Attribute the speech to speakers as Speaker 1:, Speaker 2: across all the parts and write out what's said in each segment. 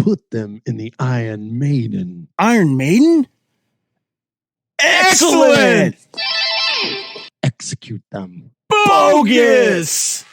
Speaker 1: put them in the Iron Maiden.
Speaker 2: Iron Maiden? Excellent!
Speaker 1: Execute them.
Speaker 2: Bogus!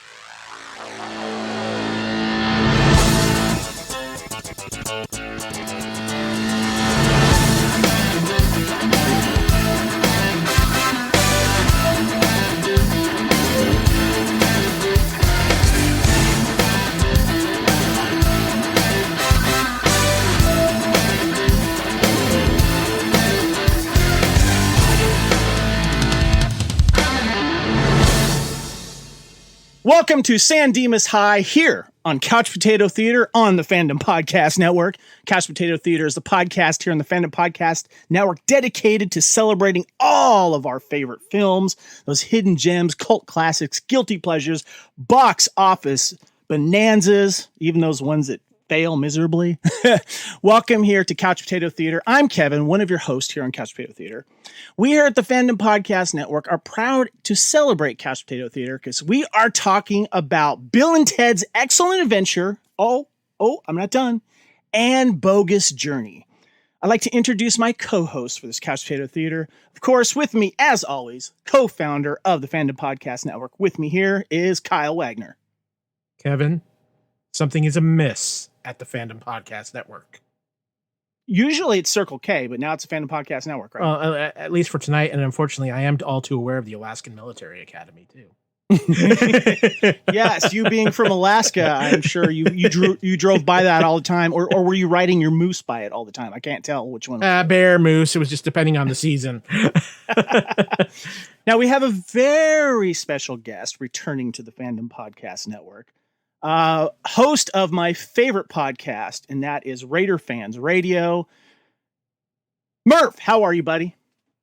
Speaker 2: Welcome to San Dimas High here on Couch Potato Theater on the Fandom Podcast Network. Couch Potato Theater is the podcast here on the Fandom Podcast Network dedicated to celebrating all of our favorite films, those hidden gems, cult classics, guilty pleasures, box office bonanzas, even those ones that fail miserably. Welcome here to Couch Potato Theater. I'm Kevin, one of your hosts here on Couch Potato Theater. We here at the Fandom Podcast Network are proud to celebrate Couch Potato Theater because we are talking about Bill and Ted's Excellent Adventure. I'm not done. And Bogus Journey. I'd like to introduce my co-host for this Couch Potato Theater. Of course, with me, as always, co-founder of the Fandom Podcast Network. With me here is Kyle Wagner.
Speaker 3: Kevin, something is amiss at the Fandom Podcast Network.
Speaker 2: Usually it's Circle K, but now it's a Fandom Podcast Network, right?
Speaker 3: Well, at least for tonight, and unfortunately, I am all too aware of the Alaskan Military Academy too.
Speaker 2: Yes, you being from Alaska, I'm sure you drove by that all the time, or were you riding your moose by it all the time? I can't tell which one.
Speaker 3: Bear, moose. It was just depending on the season.
Speaker 2: Now we have a very special guest returning to the Fandom Podcast Network. Host of my favorite podcast, and that is Raider Fans Radio. Murf, how are you, buddy?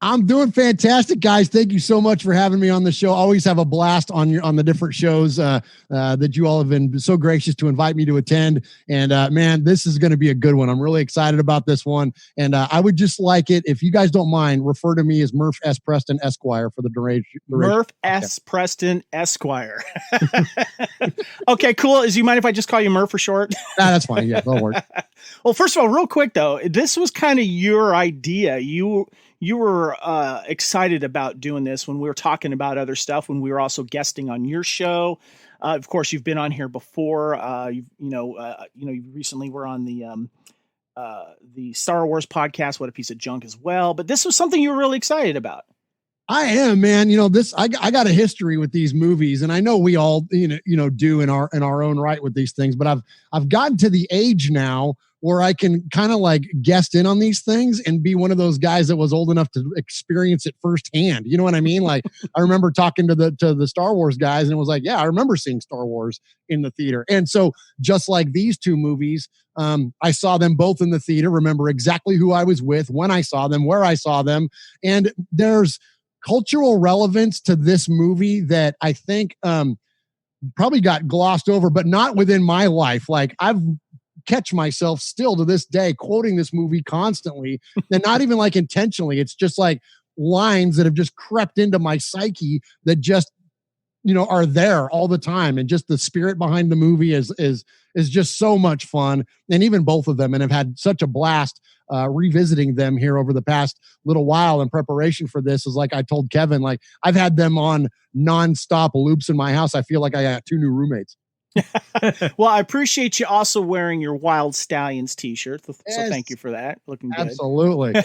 Speaker 1: I'm doing fantastic, guys. Thank you so much for having me on the show. Always have a blast on the different shows that you all have been so gracious to invite me to attend. And man, this is going to be a good one. I'm really excited about this one. And I would just like it, if you guys don't mind, refer to me as Murf S. Preston Esquire for the duration.
Speaker 2: Murf S. Preston Esquire. Okay, cool. Do you mind if I just call you Murf for short?
Speaker 1: That's fine. Yeah, that'll work.
Speaker 2: Well, first of all, real quick though, this was kind of your idea. You were excited about doing this when we were talking about other stuff, when we were also guesting on your show. Of course, you've been on here before. You recently were on the Star Wars podcast, What a Piece of Junk, as well. But this was something you were really excited about.
Speaker 1: I am, man. I got a history with these movies, and I know we all do in our own right with these things. But I've gotten to the age now where I can kind of like guest in on these things and be one of those guys that was old enough to experience it firsthand. You know what I mean? Like I remember talking to the Star Wars guys, and it was like, yeah, I remember seeing Star Wars in the theater. And so just like these two movies, I saw them both in the theater, remember exactly who I was with, when I saw them, where I saw them. And there's cultural relevance to this movie that I think probably got glossed over, but not within my life. Like I've catch myself still to this day quoting this movie constantly, and not even like intentionally. It's just like lines that have just crept into my psyche that just are there all the time. And just the spirit behind the movie is just so much fun. And even both of them, and have had such a blast revisiting them here over the past little while in preparation for this. Is like I told Kevin, like I've had them on nonstop loops in my house. I feel like I got two new roommates.
Speaker 2: Well, I appreciate you also wearing your Wild Stallions t-shirt. So
Speaker 1: Yes.
Speaker 2: Thank you for that. Looking good.
Speaker 1: Absolutely.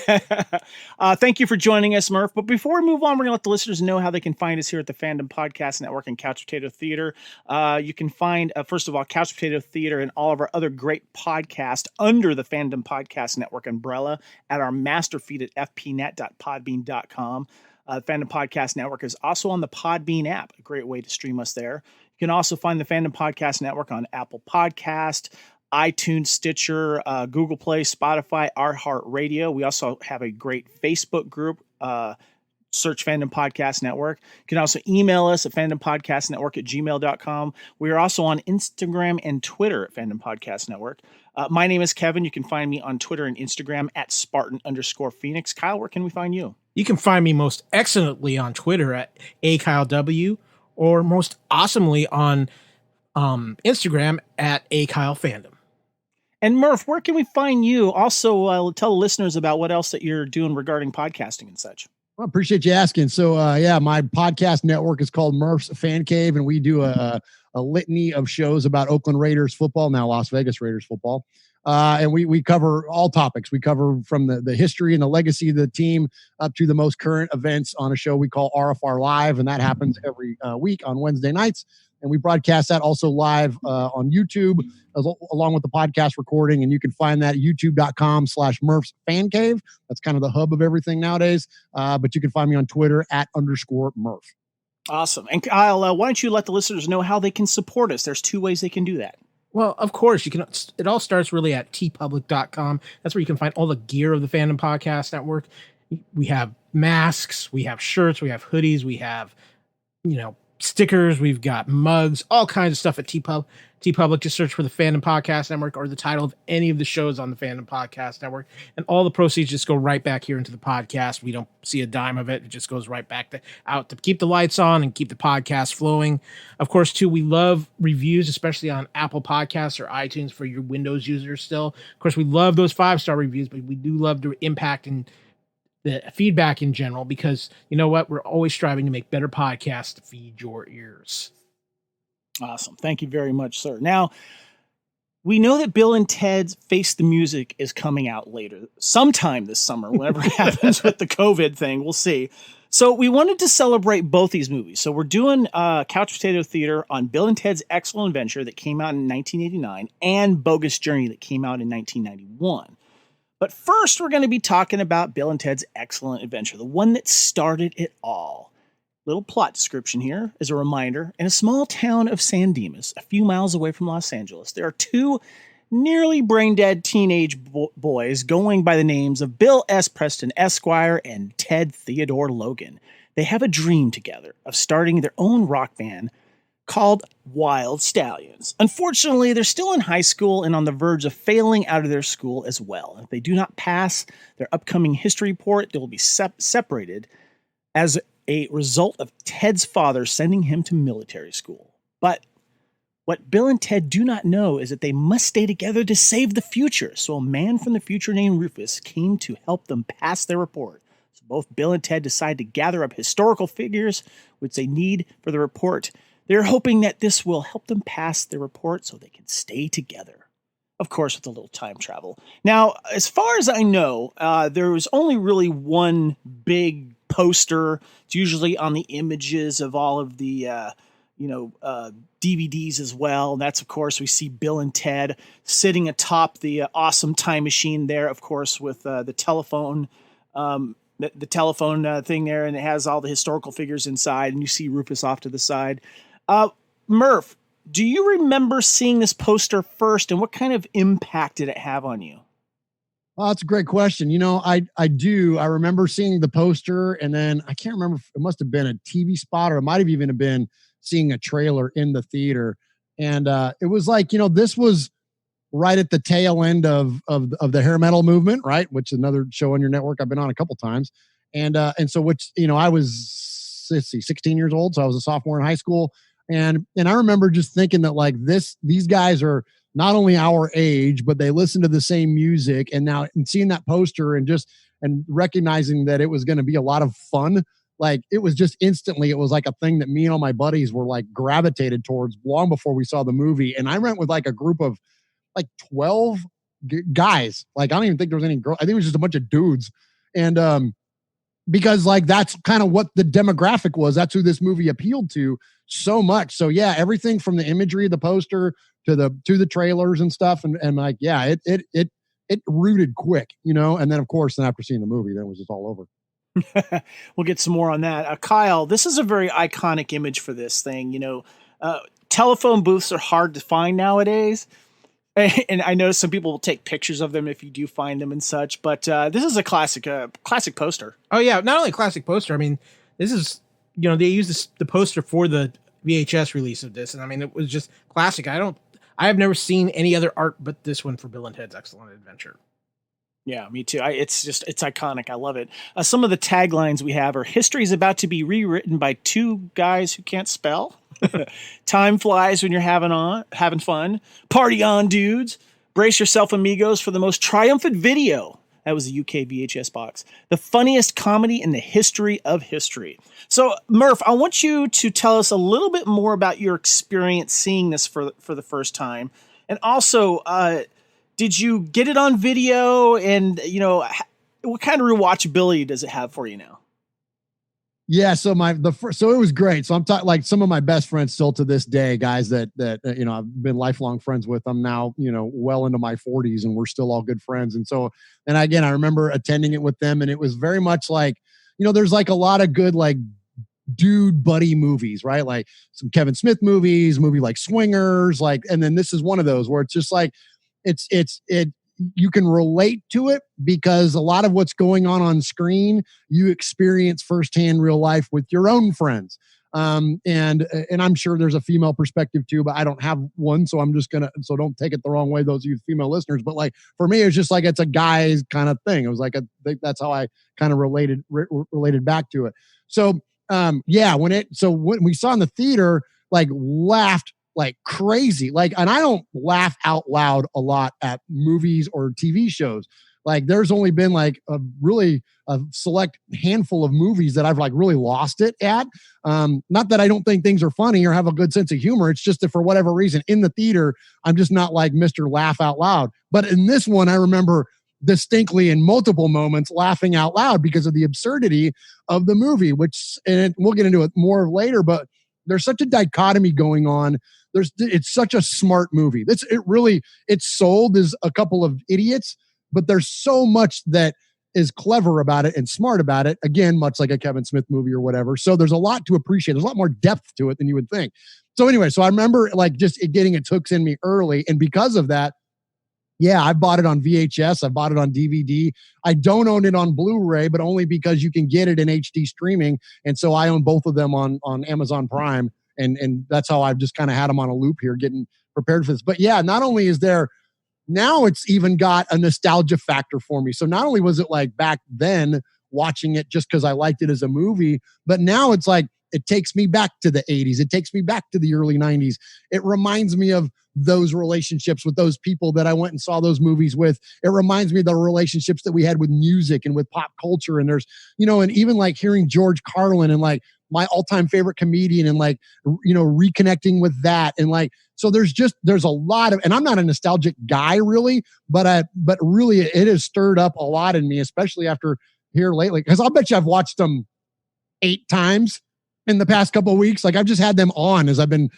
Speaker 2: Thank you for joining us, Murf. But before we move on, we're going to let the listeners know how they can find us here at the Fandom Podcast Network and Couch Potato Theater. You can find, first of all, Couch Potato Theater and all of our other great podcasts under the Fandom Podcast Network umbrella at our master feed at fpnet.podbean.com. Fandom Podcast Network is also on the Podbean app, a great way to stream us there. You can also find the Fandom Podcast Network on Apple Podcast, iTunes, Stitcher, Google Play, Spotify, iHeartRadio. We also have a great Facebook group. Search Fandom Podcast Network. You can also email us at fandompodcastnetwork@gmail.com. We are also on Instagram and Twitter at Fandom Podcast Network. My name is Kevin. You can find me on Twitter and Instagram at Spartan_Phoenix. Kyle, where can we find you?
Speaker 3: You can find me most excellently on Twitter at AKyleW, or most awesomely on Instagram at AKyleFandom.
Speaker 2: And Murf, where can we find you? Also, tell the listeners about what else that you're doing regarding podcasting and such.
Speaker 1: I appreciate you asking. So, my podcast network is called Murf's Fan Cave, and we do a litany of shows about Oakland Raiders football, now Las Vegas Raiders football. And we cover all topics. We cover from the history and the legacy of the team up to the most current events on a show we call RFR Live, and that happens every week on Wednesday nights. And we broadcast that also live on YouTube along with the podcast recording. And you can find that at youtube.com/Murf's Fan Cave. That's kind of the hub of everything nowadays. But you can find me on Twitter @_Murf.
Speaker 2: Awesome. And Kyle, why don't you let the listeners know how they can support us? There's 2 ways they can do that.
Speaker 3: Well, of course, you can. It all starts really at tpublic.com. That's where you can find all the gear of the Fandom Podcast Network. We have masks, we have shirts, we have hoodies, we have, stickers, we've got mugs, all kinds of stuff at TeePublic. Just search for the Fandom Podcast Network or the title of any of the shows on the Fandom Podcast Network, and all the proceeds just go right back here into the podcast. We don't see a dime of it. It just goes right back out to keep the lights on and keep the podcast flowing. Of course, too, we love reviews, especially on Apple Podcasts or iTunes for your Windows users still. Of course, we love those 5-star reviews, but we do love the impact and the feedback in general, because you know what? We're always striving to make better podcasts to feed your ears.
Speaker 2: Awesome. Thank you very much, sir. Now, we know that Bill and Ted's Face the Music is coming out later, sometime this summer, whatever happens with the COVID thing. We'll see. So we wanted to celebrate both these movies. So we're doing Couch Potato Theater on Bill and Ted's Excellent Adventure that came out in 1989 and Bogus Journey that came out in 1991. But first, we're going to be talking about Bill and Ted's Excellent Adventure, the one that started it all. Little plot description here as a reminder. In a small town of San Dimas, a few miles away from Los Angeles, there are 2 nearly brain-dead teenage boys going by the names of Bill S. Preston, Esquire, and Ted Theodore Logan. They have a dream together of starting their own rock band called Wild Stallions. Unfortunately, they're still in high school and on the verge of failing out of their school as well. If they do not pass their upcoming history report, they will be separated as a result of Ted's father sending him to military school. But what Bill and Ted do not know is that they must stay together to save the future. So a man from the future named Rufus came to help them pass their report. So both Bill and Ted decide to gather up historical figures which they need for the report. They're hoping that this will help them pass their report so they can stay together. Of course, with a little time travel. Now, as far as I know, there was only really one big poster. It's usually on the images of all of the, DVDs as well. And that's, of course, we see Bill and Ted sitting atop the awesome time machine there, of course, with the telephone, the telephone thing there, and it has all the historical figures inside, and you see Rufus off to the side. Murf, do you remember seeing this poster first, and what kind of impact did it have on you?
Speaker 1: Oh, that's a great question. I do. I remember seeing the poster, and then I can't remember. It must have been a TV spot, or it might have even been seeing a trailer in the theater. And it was like, this was right at the tail end of the hair metal movement, right? Which is another show on your network I've been on a couple times. And so I was 16 years old, so I was a sophomore in high school. And I remember just thinking that like these guys are not only our age, but they listen to the same music. And now seeing that poster and recognizing that it was going to be a lot of fun, like it was just instantly, it was like a thing that me and all my buddies were like gravitated towards long before we saw the movie. And I went with like a group of like 12 guys. Like, I don't even think there was any girls. I think it was just a bunch of dudes. And, because like that's kind of what the demographic was. That's who this movie appealed to so much. So yeah, everything from the imagery of the poster to the trailers and stuff, and like yeah, it rooted quick, And then of course, after seeing the movie, then it was just all over.
Speaker 2: We'll get some more on that. Kyle, this is a very iconic image for this thing. Telephone booths are hard to find nowadays. And I know some people will take pictures of them if you do find them and such, but this is a classic poster. Oh yeah, not only a classic poster. I mean, this is they used the poster for the VHS release of this, and I mean it was just classic. I have never seen any other art but this one for Bill and Ted's Excellent Adventure. Yeah, me too. It's iconic. I love it. Some of the taglines we have are: "History is about to be rewritten by 2 guys who can't spell." "Time flies when you're having fun." "Party on, dudes." Brace yourself, amigos, for the most triumphant video. That was the UK VHS box. The funniest comedy in the history of history. So, Murf, I want you to tell us a little bit more about your experience seeing this for the first time. And also, did you get it on video? And, what kind of rewatchability does it have for you now?
Speaker 1: Yeah, so so it was great. So I'm talking like some of my best friends still to this day, guys that I've been lifelong friends with. I'm now well into my 40s, and we're still all good friends. And so, and again, I remember attending it with them, and it was very much like there's like a lot of good like dude buddy movies, right? Like some Kevin Smith movies, movie like Swingers, like, and then this is one of those where it's just like it you can relate to it because a lot of what's going on screen, you experience firsthand real life with your own friends. And I'm sure there's a female perspective too, but I don't have one. So so don't take it the wrong way, those of you female listeners. But like, for me, it's just like, it's a guy's kind of thing. It was like, that's how I kind of related back to it. So, when we saw in the theater, like laughed like crazy. Like, and I don't laugh out loud a lot at movies or TV shows. Like there's only been like a select handful of movies that I've like really lost it at. Not that I don't think things are funny or have a good sense of humor. It's just that for whatever reason in the theater, I'm just not like Mr. Laugh Out Loud. But in this one, I remember distinctly in multiple moments laughing out loud because of the absurdity of the movie, and we'll get into it more later, but there's such a dichotomy going on. It's such a smart movie. It's sold as a couple of idiots, but there's so much that is clever about it and smart about it. Again, much like a Kevin Smith movie or whatever. So there's a lot to appreciate. There's a lot more depth to it than you would think. So anyway, I remember like just getting its hooks in me early. And because of that, yeah, I bought it on VHS. I bought it on DVD. I don't own it on Blu-ray, but only because you can get it in HD streaming. And so I own both of them on Amazon Prime. And that's how I've just kind of had them on a loop here, getting prepared for this. But yeah, not only is there, now it's even got a nostalgia factor for me. So not only was it like back then watching it just because I liked it as a movie, but now it's like, it takes me back to the 80s. It takes me back to the early 90s. It reminds me of those relationships with those people that I went and saw those movies with. It reminds me of the relationships that we had with music and with pop culture. And there's, and even like hearing George Carlin and like my all-time favorite comedian and like, reconnecting with that. And like, so there's a lot of, and I'm not a nostalgic guy really, but really it has stirred up a lot in me, especially after here lately. Cause I'll bet you I've watched them 8 times in the past couple of weeks. Like I've just had them on as I've been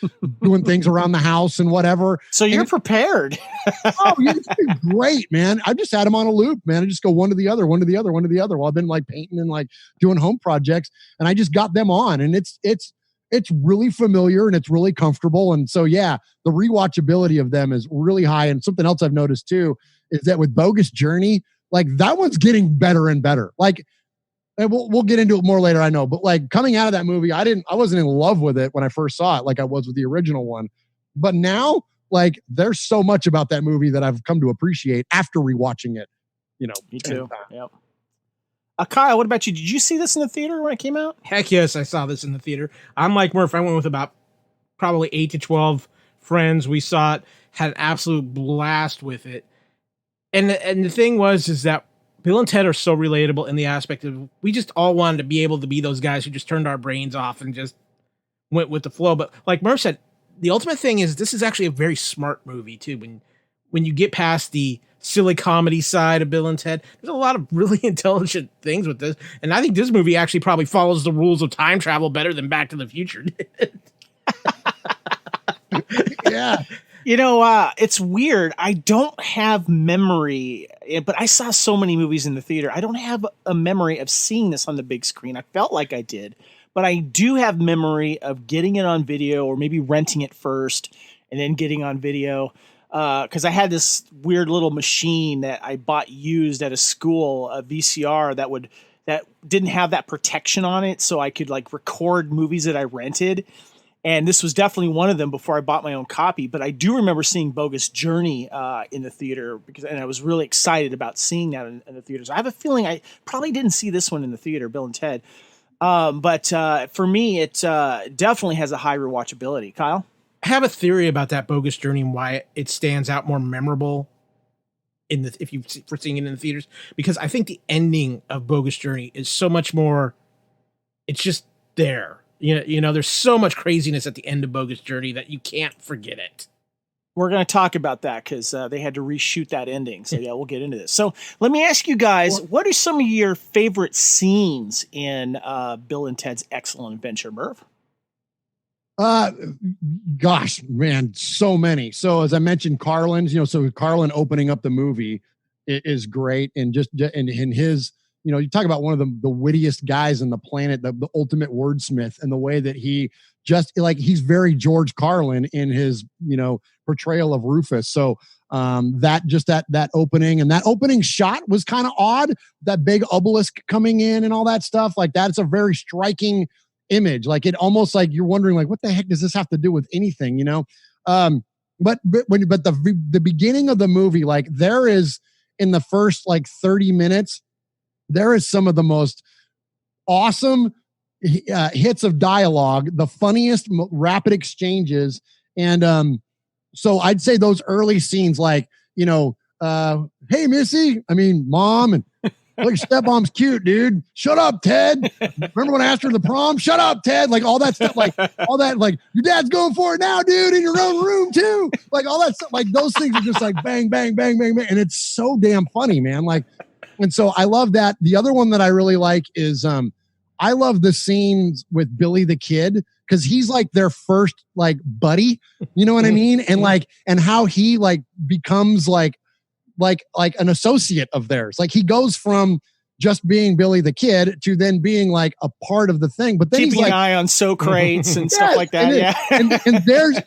Speaker 1: doing things around the house and whatever.
Speaker 2: So you're prepared.
Speaker 1: Oh, it's been great, man. I've just had them on a loop, man. I just go one to the other while I've been like painting and like doing home projects, and I just got them on, and it's really familiar and it's really comfortable. And so, yeah, the rewatchability of them is really high. And something else I've noticed too is that with Bogus Journey, like that one's getting better and better. Like, and we'll get into it more later, I know. But like coming out of that movie, I wasn't in love with it when I first saw it, like I was with the original one. But now, like, there's so much about that movie that I've come to appreciate after rewatching it.
Speaker 2: Me too. Yep. Kyle, what about you? Did you see this in the theater when it came out?
Speaker 3: Heck yes, I saw this in the theater. I'm like Murph. I went with about probably 8 to 12 friends. We saw it, had an absolute blast with it. And the thing is that Bill and Ted are so relatable in the aspect of we just all wanted to be able to be those guys who just turned our brains off and just went with the flow. But like Murph said, the ultimate thing is this is actually a very smart movie too. When you get past the silly comedy side of Bill and Ted, there's a lot of really intelligent things with this. And I think this movie actually probably follows the rules of time travel better than Back to the Future did.
Speaker 1: Yeah.
Speaker 2: It's weird. I don't have memory, but I saw so many movies in the theater. I don't have a memory of seeing this on the big screen. I felt like I did, but I do have memory of getting it on video or maybe renting it first and then getting on video. Cause I had this weird little machine that I bought used at a school, a VCR that didn't have that protection on it. So I could like record movies that I rented. And this was definitely one of them before I bought my own copy. But I do remember seeing Bogus Journey in the theater and I was really excited about seeing that in the theaters. I have a feeling I probably didn't see this one in the theater, Bill and Ted. But for me, it definitely has a high rewatchability. Kyle?
Speaker 3: I have a theory about that Bogus Journey and why it stands out more memorable if you've for seeing it in the theaters, because I think the ending of Bogus Journey is so much more. It's just there. You know, there's so much craziness at the end of Bogus Journey that you can't forget it.
Speaker 2: We're going to talk about that because they had to reshoot that ending. So yeah, we'll get into this. So let me ask you guys, what are some of your favorite scenes in Bill and Ted's Excellent Adventure, Murf?
Speaker 1: Gosh, man, so many. So as I mentioned, Carlin's, so Carlin opening up the movie is great. And just in his, you talk about one of the wittiest guys on the planet, the ultimate wordsmith, and the way that he just he's very George Carlin in his, portrayal of Rufus. So that opening and that opening shot was kind of odd. That big obelisk coming in and all that stuff like that. It's a very striking image. Like it almost like you're wondering like, what the heck does this have to do with anything? But the beginning of the movie, like there is in the first like 30 minutes, there is some of the most awesome hits of dialogue, the funniest rapid exchanges. And so I'd say those early scenes, like, hey, Missy, Mom, and look, your stepmom's cute, dude. Shut up, Ted. Remember when I asked her to the prom? Shut up, Ted. Like all that stuff, like your dad's going for it now, dude, in your own room too. Like all that stuff, like those things are just like bang, bang, bang, bang, bang. And it's so damn funny, man. Like, and so I love that. The other one that I really like is I love the scenes with Billy the Kid, because he's like their first like buddy, you know what I mean? And and how he like becomes like an associate of theirs. Like he goes from just being Billy the Kid to then being like a part of the thing. But then
Speaker 2: keeping an eye on crates and stuff like that.
Speaker 1: And there's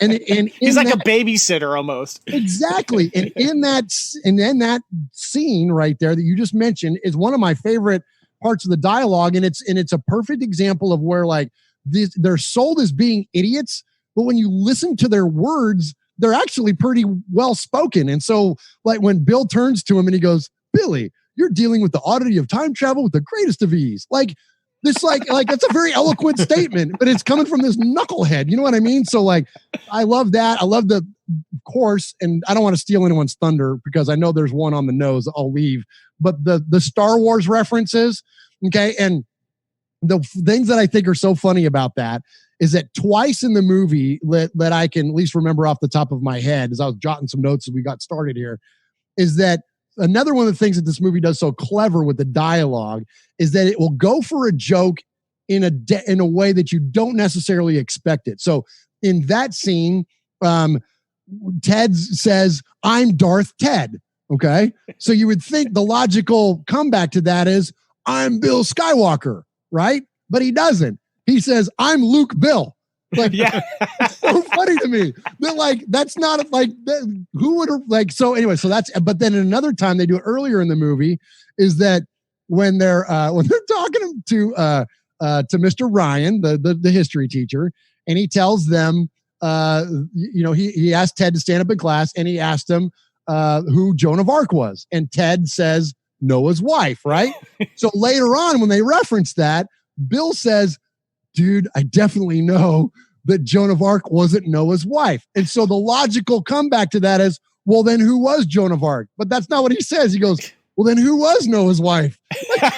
Speaker 2: he's like a babysitter almost.
Speaker 1: Exactly. And in that scene right there that you just mentioned is one of my favorite parts of the dialogue. And it's a perfect example of where like they're sold as being idiots, but when you listen to their words, they're actually pretty well spoken. And so like when Bill turns to him and he goes, Billy, you're dealing with the oddity of time travel with the greatest of ease. Like this, like that's a very eloquent statement, but it's coming from this knucklehead. You know what I mean? So like, I love that. I love of course, and I don't want to steal anyone's thunder because I know there's one on the nose. I'll leave, but the Star Wars references. Okay. And the things that I think are so funny about that is that twice in the movie that I can at least remember off the top of my head, as I was jotting some notes as we got started here, is that another one of the things that this movie does so clever with the dialogue is that it will go for a joke in a way that you don't necessarily expect it. So in that scene, Ted says, I'm Darth Ted. Okay. So you would think the logical comeback to that is, I'm Bill Skywalker. Right? But he doesn't. He says, I'm Luke Bill. Like, yeah. It's so funny to me. That like, that's not like, who would have like, so anyway, so that's, but then another time they do it earlier in the movie is that when they're talking to Mr. Ryan, the history teacher, and he tells them, he asked Ted to stand up in class and he asked him who Joan of Arc was. And Ted says, Noah's wife, right? So later on, when they reference that, Bill says, dude, I definitely know that Joan of Arc wasn't Noah's wife. And so the logical comeback to that is, well, then who was Joan of Arc? But that's not what he says. He goes, well, then who was Noah's wife? So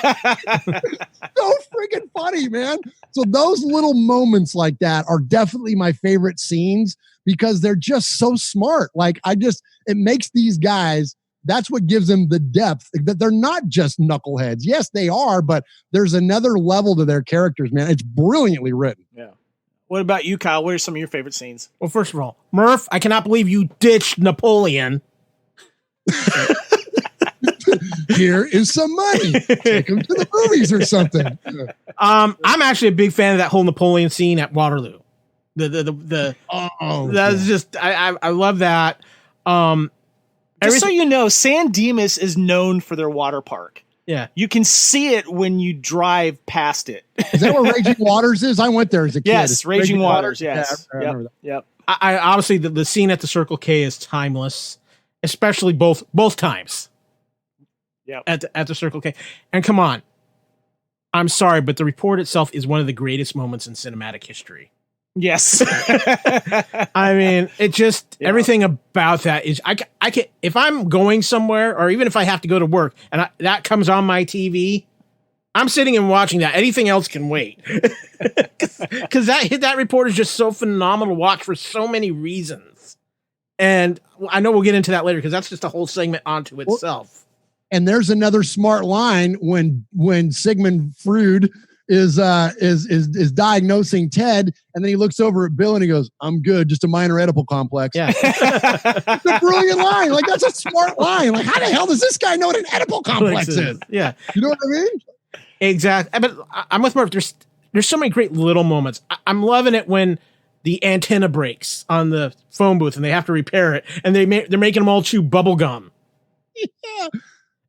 Speaker 1: freaking funny, man. So those little moments like that are definitely my favorite scenes because they're just so smart. Like it makes these guys, that's what gives them the depth, that they're not just knuckleheads. Yes, they are, but there's another level to their characters, man. It's brilliantly written.
Speaker 2: Yeah. What about you, Kyle? What are some of your favorite scenes?
Speaker 3: Well, first of all, Murf, I cannot believe you ditched Napoleon.
Speaker 1: Here is some money. Take him to the movies or something.
Speaker 3: I'm actually a big fan of that whole Napoleon scene at Waterloo. That's just I love that.
Speaker 2: Just so you know, San Dimas is known for their water park.
Speaker 3: Yeah.
Speaker 2: You can see it when you drive past it.
Speaker 1: Is that where Raging Waters is? I went there as a kid.
Speaker 2: Yes, Raging Waters. Yes.
Speaker 1: Yeah, I remember that.
Speaker 2: Yep.
Speaker 3: I obviously the scene at the Circle K is timeless, especially both times.
Speaker 2: Yeah.
Speaker 3: At the Circle K. And come on. I'm sorry, but the report itself is one of the greatest moments in cinematic history.
Speaker 2: Yes.
Speaker 3: I mean, it just everything about that is I can if I'm going somewhere or even if I have to go to work and that comes on my TV, I'm sitting and watching that. Anything else can wait because that report is just so phenomenal to watch for so many reasons. And I know we'll get into that later because that's just a whole segment onto itself.
Speaker 1: And there's another smart line when Sigmund Freud is diagnosing Ted, and then he looks over at Bill and he goes, "I'm good, just a minor Oedipal complex."
Speaker 3: Yeah.
Speaker 1: It's a brilliant line. Like, that's a smart line. Like, how the hell does this guy know what an Oedipal complex is?
Speaker 3: Yeah.
Speaker 1: You know what I mean?
Speaker 3: Exactly. But I'm with Murph. There's so many great little moments. I'm loving it when the antenna breaks on the phone booth and they have to repair it, and they're making them all chew bubble gum.
Speaker 1: Yeah.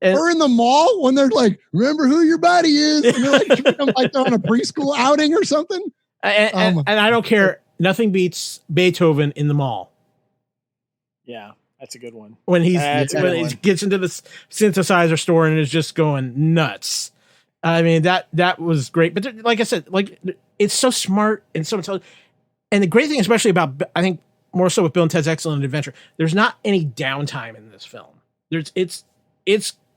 Speaker 1: Or in the mall when they're like, "Remember who your buddy is," and they're like they're on a preschool outing or something.
Speaker 3: And I don't care. Nothing beats Beethoven in the mall.
Speaker 2: Yeah, that's a good one.
Speaker 3: When he gets into the synthesizer store and is just going nuts. I mean, that was great. But like I said, like it's so smart and so intelligent. And the great thing, especially about, I think more so with Bill and Ted's Excellent Adventure, there's not any downtime in this film.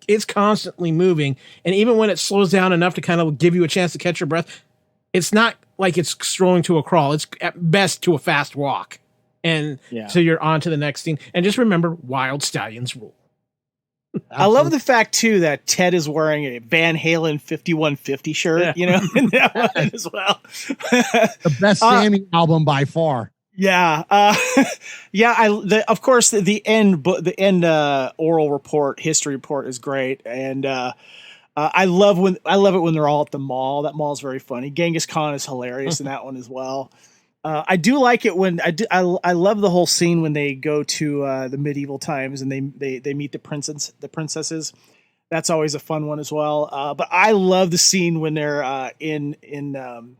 Speaker 3: It's constantly moving, and even when it slows down enough to kind of give you a chance to catch your breath, it's not like it's strolling to a crawl. It's at best to a fast walk, and so you're on to the next scene. And just remember, wild stallions rule.
Speaker 2: I love the fact too that Ted is wearing a Van Halen 5150 shirt, you know, in that one as well.
Speaker 1: The best Sammy album by far.
Speaker 2: Yeah. Of course the end oral report, history report is great. And I love it when they're all at the mall. That mall is very funny. Genghis Khan is hilarious in that one as well. I do like it when I love the whole scene when they go to the medieval times and they meet the princesses. That's always a fun one as well. But I love the scene when they're in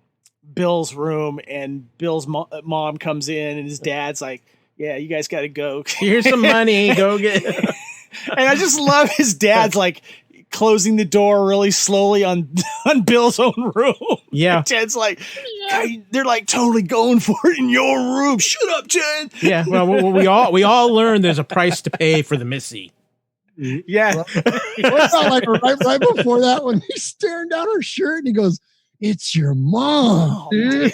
Speaker 2: Bill's room and Bill's mom comes in and his dad's like, "Yeah, you guys got to go.
Speaker 3: Here's some money. Go get."
Speaker 2: And I just love his dad's like closing the door really slowly on Bill's own room.
Speaker 3: Yeah.
Speaker 2: And Ted's like, they're like totally going for it in your room. Shut up, Ted.
Speaker 3: Yeah. Well, we all learned there's a price to pay for the Missy.
Speaker 2: Yeah.
Speaker 1: What about like right before that when he's staring down her shirt and he goes, "It's your mom, dude."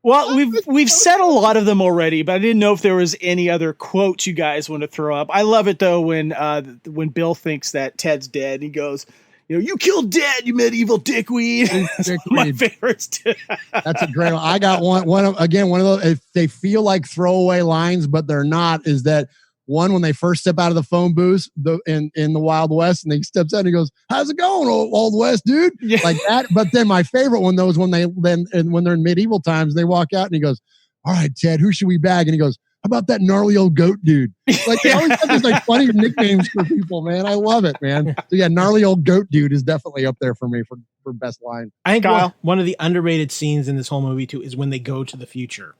Speaker 2: Well, we've said a lot of them already, but I didn't know if there was any other quotes you guys want to throw up. I love it though when Bill thinks that Ted's dead, he goes, "You know, you killed Dad, you medieval dickweed." That's my favorites too.
Speaker 1: That's a great one. I got one of those. If they feel like throwaway lines, but they're not, is that one when they first step out of the phone booth in the Wild West, and he steps out and he goes, "How's it going, Old West, dude?" Yeah. Like that. But then my favorite one, though, is when when they're in medieval times, they walk out and he goes, "All right, Ted, who should we bag?" And he goes, "How about that gnarly old goat dude?" Like they always have these like funny nicknames for people, man. I love it, man. So yeah, gnarly old goat dude is definitely up there for me for best line.
Speaker 3: I think one of the underrated scenes in this whole movie too is when they go to the future.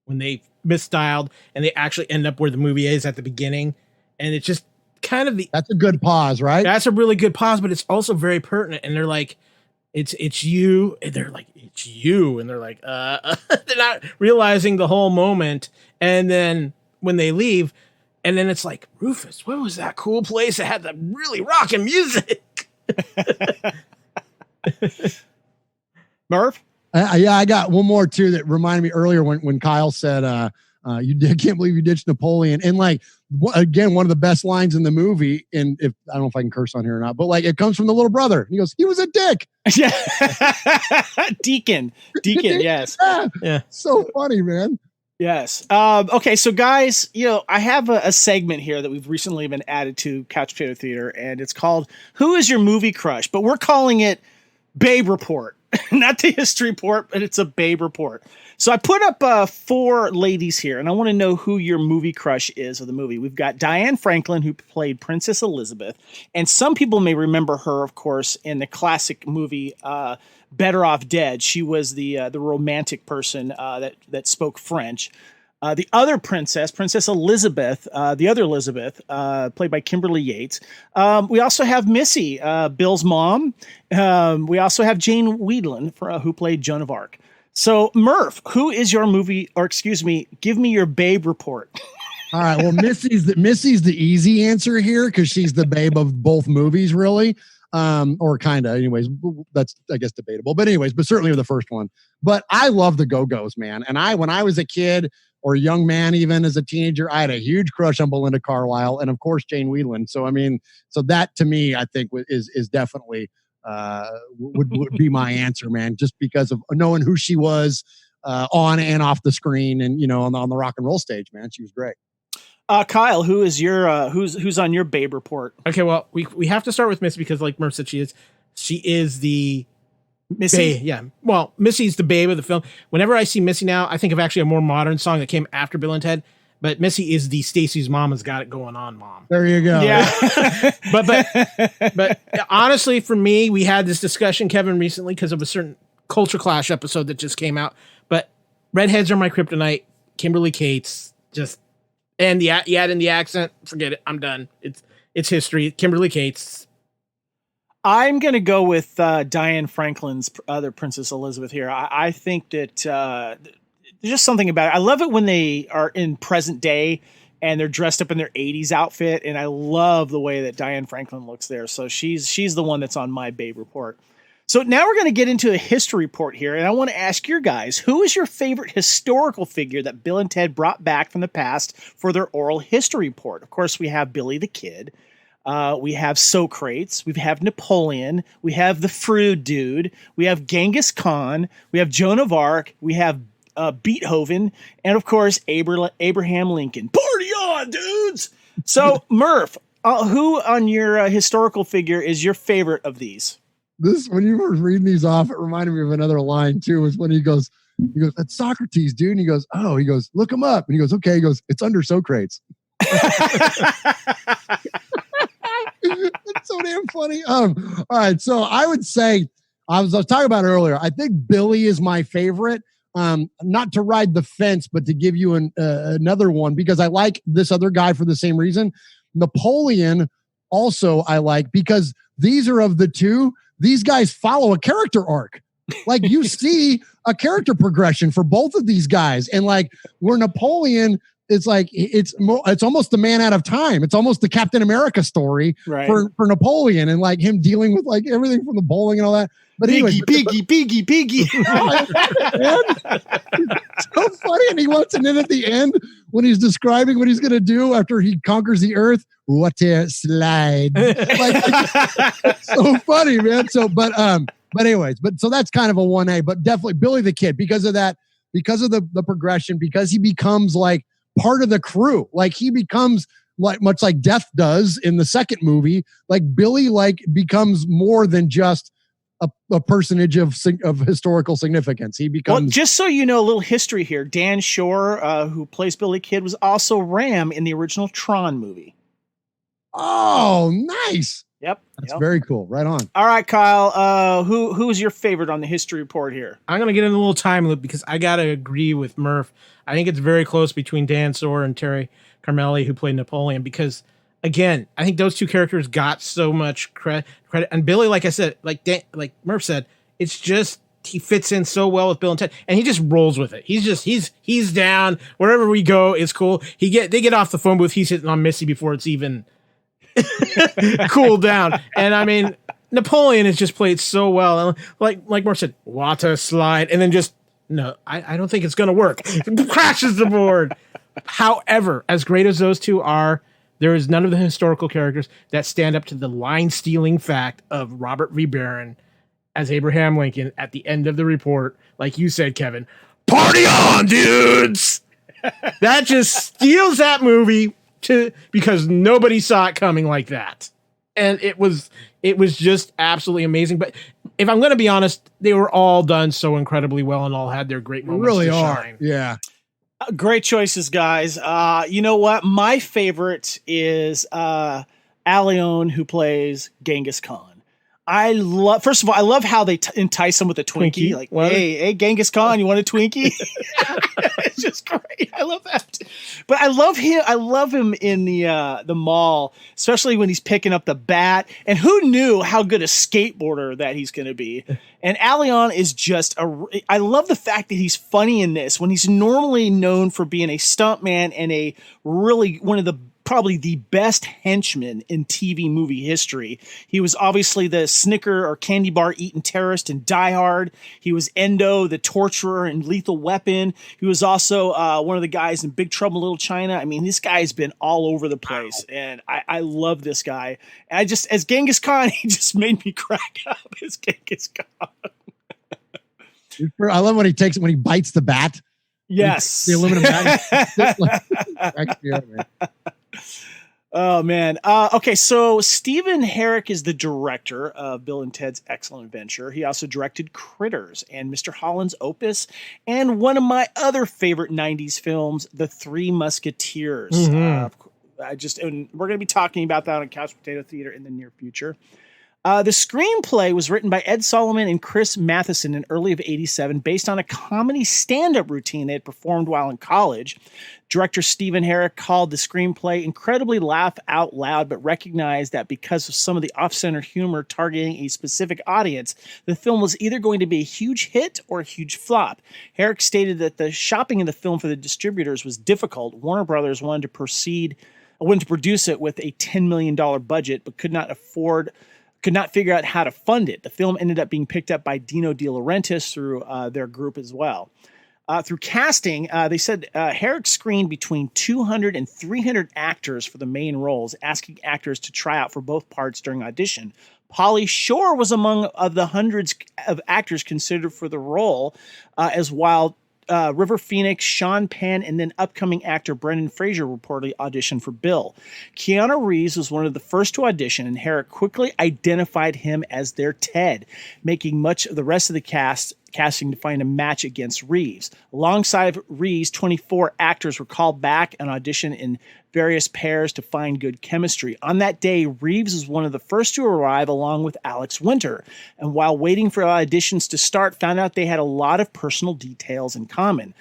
Speaker 3: When they misstyled and they actually end up where the movie is at the beginning. And it's just kind of
Speaker 1: that's a good pause, right?
Speaker 3: That's a really good pause, but it's also very pertinent. And they're like, it's you. And they're like, "It's you." And they're like, they're not realizing the whole moment. And then when they leave, and then it's like, "Rufus, what was that cool place that had the really rocking music?"
Speaker 2: Murph?
Speaker 1: I got one more too that reminded me earlier when Kyle said, can't believe you ditched Napoleon." And like, again, one of the best lines in the movie. And if I don't know if I can curse on here or not, but like it comes from the little brother. He goes, "He was a dick."
Speaker 2: Yeah. Deacon. Yes.
Speaker 1: Yeah. So funny, man.
Speaker 2: Yes. Okay. So guys, you know, I have a segment here that we've recently been added to Couch Potato Theater, and it's called "Who is Your Movie Crush?" But we're calling it Babe Report. Not the history report, but it's a babe report. So I put up 4 ladies here, and I want to know who your movie crush is of the movie. We've got Diane Franklin, who played Princess Elizabeth, and some people may remember her, of course, in the classic movie Better Off Dead. She was the romantic person that spoke French. The other princess, Princess Elizabeth, the other Elizabeth, played by Kimberly Yates. We also have Missy, Bill's mom. We also have Jane Weedland, who played Joan of Arc. So, Murph, who is your movie, or excuse me, give me your babe report.
Speaker 1: All right. Well, Missy's the easy answer here because she's the babe of both movies, really. Or kind of. Anyways, that's, I guess, debatable. But anyways, but certainly the first one. But I love the Go-Go's, man. And when I was a kid or a young man, even as a teenager, I had a huge crush on Belinda Carlisle and, of course, Jane Weedland. So, I mean, so that to me, I think is definitely would be my answer, man, just because of knowing who she was on and off the screen and, you know, on the rock and roll stage, man. She was great.
Speaker 2: Kyle, who is your who's on your babe report?
Speaker 3: Okay, well, we have to start with Missy because, like Murph said, she is the
Speaker 2: Missy.
Speaker 3: Yeah, well, Missy's the babe of the film. Whenever I see Missy now, I think of actually a more modern song that came after Bill and Ted. But Missy is the Stacy's mom has got it going on, mom.
Speaker 1: There you go.
Speaker 2: Yeah.
Speaker 3: but honestly, for me, we had this discussion, Kevin, recently because of a certain Culture Clash episode that just came out. But redheads are my kryptonite. Kimberly Cates, just. And you add in the accent, forget it. I'm done. It's history. Kimberly Cates.
Speaker 2: I'm going to go with Diane Franklin's other Princess Elizabeth here. I think that there's just something about it. I love it when they are in present day and they're dressed up in their 80s outfit. And I love the way that Diane Franklin looks there. So she's the one that's on my babe report. So now we're going to get into a history report here, and I want to ask your guys, who is your favorite historical figure that Bill and Ted brought back from the past for their oral history report? Of course, we have Billy the Kid. We have Socrates. We have Napoleon. We have the Frood Dude. We have Genghis Khan. We have Joan of Arc. We have Beethoven. And, of course, Abraham Lincoln. Party on, dudes! So, Murph, who on your historical figure is your favorite of these?
Speaker 1: This, when you were reading these off, it reminded me of another line too, was when he goes, that's Socrates, dude. And he goes, look him up. And he goes, okay. He goes, it's under Socrates. It's so damn funny. All right. So I would say, I was talking about earlier, I think Billy is my favorite. Not to ride the fence, but to give you another one, because I like this other guy for the same reason. Napoleon also I like, because these are of the two, these guys follow a character arc. Like you see a character progression for both of these guys. And like where Napoleon, it's like, it's almost the man out of time. It's almost the Captain America story for Napoleon, and like him dealing with like everything from the bowling and all that. But anyway,
Speaker 2: Piggy.
Speaker 1: So funny. And then at the end, when he's describing what he's going to do after he conquers the earth, water slide. Like, so funny, man. So, but anyways, so that's kind of a 1A, but definitely Billy the Kid because of that, because of the progression, because he becomes like part of the crew. Like he becomes like much like Death does in the second movie. Like Billy like becomes more than just a personage of historical significance. He becomes.
Speaker 2: Well, just so you know, a little history here. Dan Shore, who plays Billy Kid, was also Ram in the original Tron movie.
Speaker 1: Oh, nice.
Speaker 2: Yep.
Speaker 1: That's very cool. Right on.
Speaker 2: All right, Kyle. Who's your favorite on the history report here?
Speaker 3: I'm going to get in a little time loop because I got to agree with Murph. I think it's very close between Dan Shore and Terry Carmelli, who played Napoleon, because again, I think those two characters got so much credit. And Billy, like I said, like Murph said, it's just he fits in so well with Bill and Ted, and he just rolls with it. He's down wherever we go. It's cool. They get off the phone booth. He's hitting on Missy before it's even cooled down. And I mean, Napoleon is just played so well. And like Murph said, water slide, and then just no, I don't think it's gonna work. Crashes the board. However, as great as those two are, there is none of the historical characters that stand up to the line-stealing fact of Robert V. Barron as Abraham Lincoln at the end of the report. Like you said, Kevin, party on, dudes! That just steals that movie because nobody saw it coming like that. And it was just absolutely amazing. But if I'm going to be honest, they were all done so incredibly well and all had their great moments.
Speaker 1: Really
Speaker 3: to
Speaker 1: are.
Speaker 3: Shine.
Speaker 1: Yeah.
Speaker 2: Great choices, guys. You know what? My favorite is Allione, who plays Genghis Khan. First of all, I love how they entice him with a Twinkie. Like, hey, Genghis Khan, you want a Twinkie? It's just great. I love that. But I love him in the mall, especially when he's picking up the bat. And who knew how good a skateboarder that he's going to be? And Allion is just I love the fact that he's funny in this when he's normally known for being a stuntman and one of the probably the best henchman in TV movie history. He was obviously the Snicker or candy bar eating terrorist in Die Hard. He was Endo, the torturer in Lethal Weapon. He was also one of the guys in Big Trouble in Little China. I mean, this guy's been all over the place, and I love this guy. And as Genghis Khan, he just made me crack up as Genghis Khan.
Speaker 1: I love when he bites the bat.
Speaker 2: Yes.
Speaker 1: The aluminum bat.
Speaker 2: Oh man. Okay. So Stephen Herrick is the director of Bill and Ted's Excellent Adventure. He also directed Critters and Mr. Holland's Opus and one of my other favorite 90s films, The Three Musketeers. Mm-hmm. And we're going to be talking about that on Couch Potato Theater in the near future. The screenplay was written by Ed Solomon and Chris Matheson in early of 87, based on a comedy stand-up routine they had performed while in college. Director Stephen Herrick called the screenplay incredibly laugh out loud, but recognized that because of some of the off-center humor targeting a specific audience, the film was either going to be a huge hit or a huge flop. Herrick stated that the shopping of the film for the distributors was difficult. Warner Brothers wanted to produce it with a $10 million budget, but could not figure out how to fund it. The film ended up being picked up by Dino De Laurentiis through their group as well. Through casting, they said Herrick screened between 200 and 300 actors for the main roles, asking actors to try out for both parts during audition. Pauly Shore was among the hundreds of actors considered for the role, as while River Phoenix, Sean Penn, and then upcoming actor Brendan Fraser reportedly auditioned for Bill. Keanu Reeves was one of the first to audition, and Herrick quickly identified him as their Ted, making much of the rest of the casting to find a match against Reeves. Alongside Reeves, 24 actors were called back and auditioned in various pairs to find good chemistry. On that day, Reeves was one of the first to arrive along with Alex Winter, and while waiting for auditions to start, found out they had a lot of personal details in common,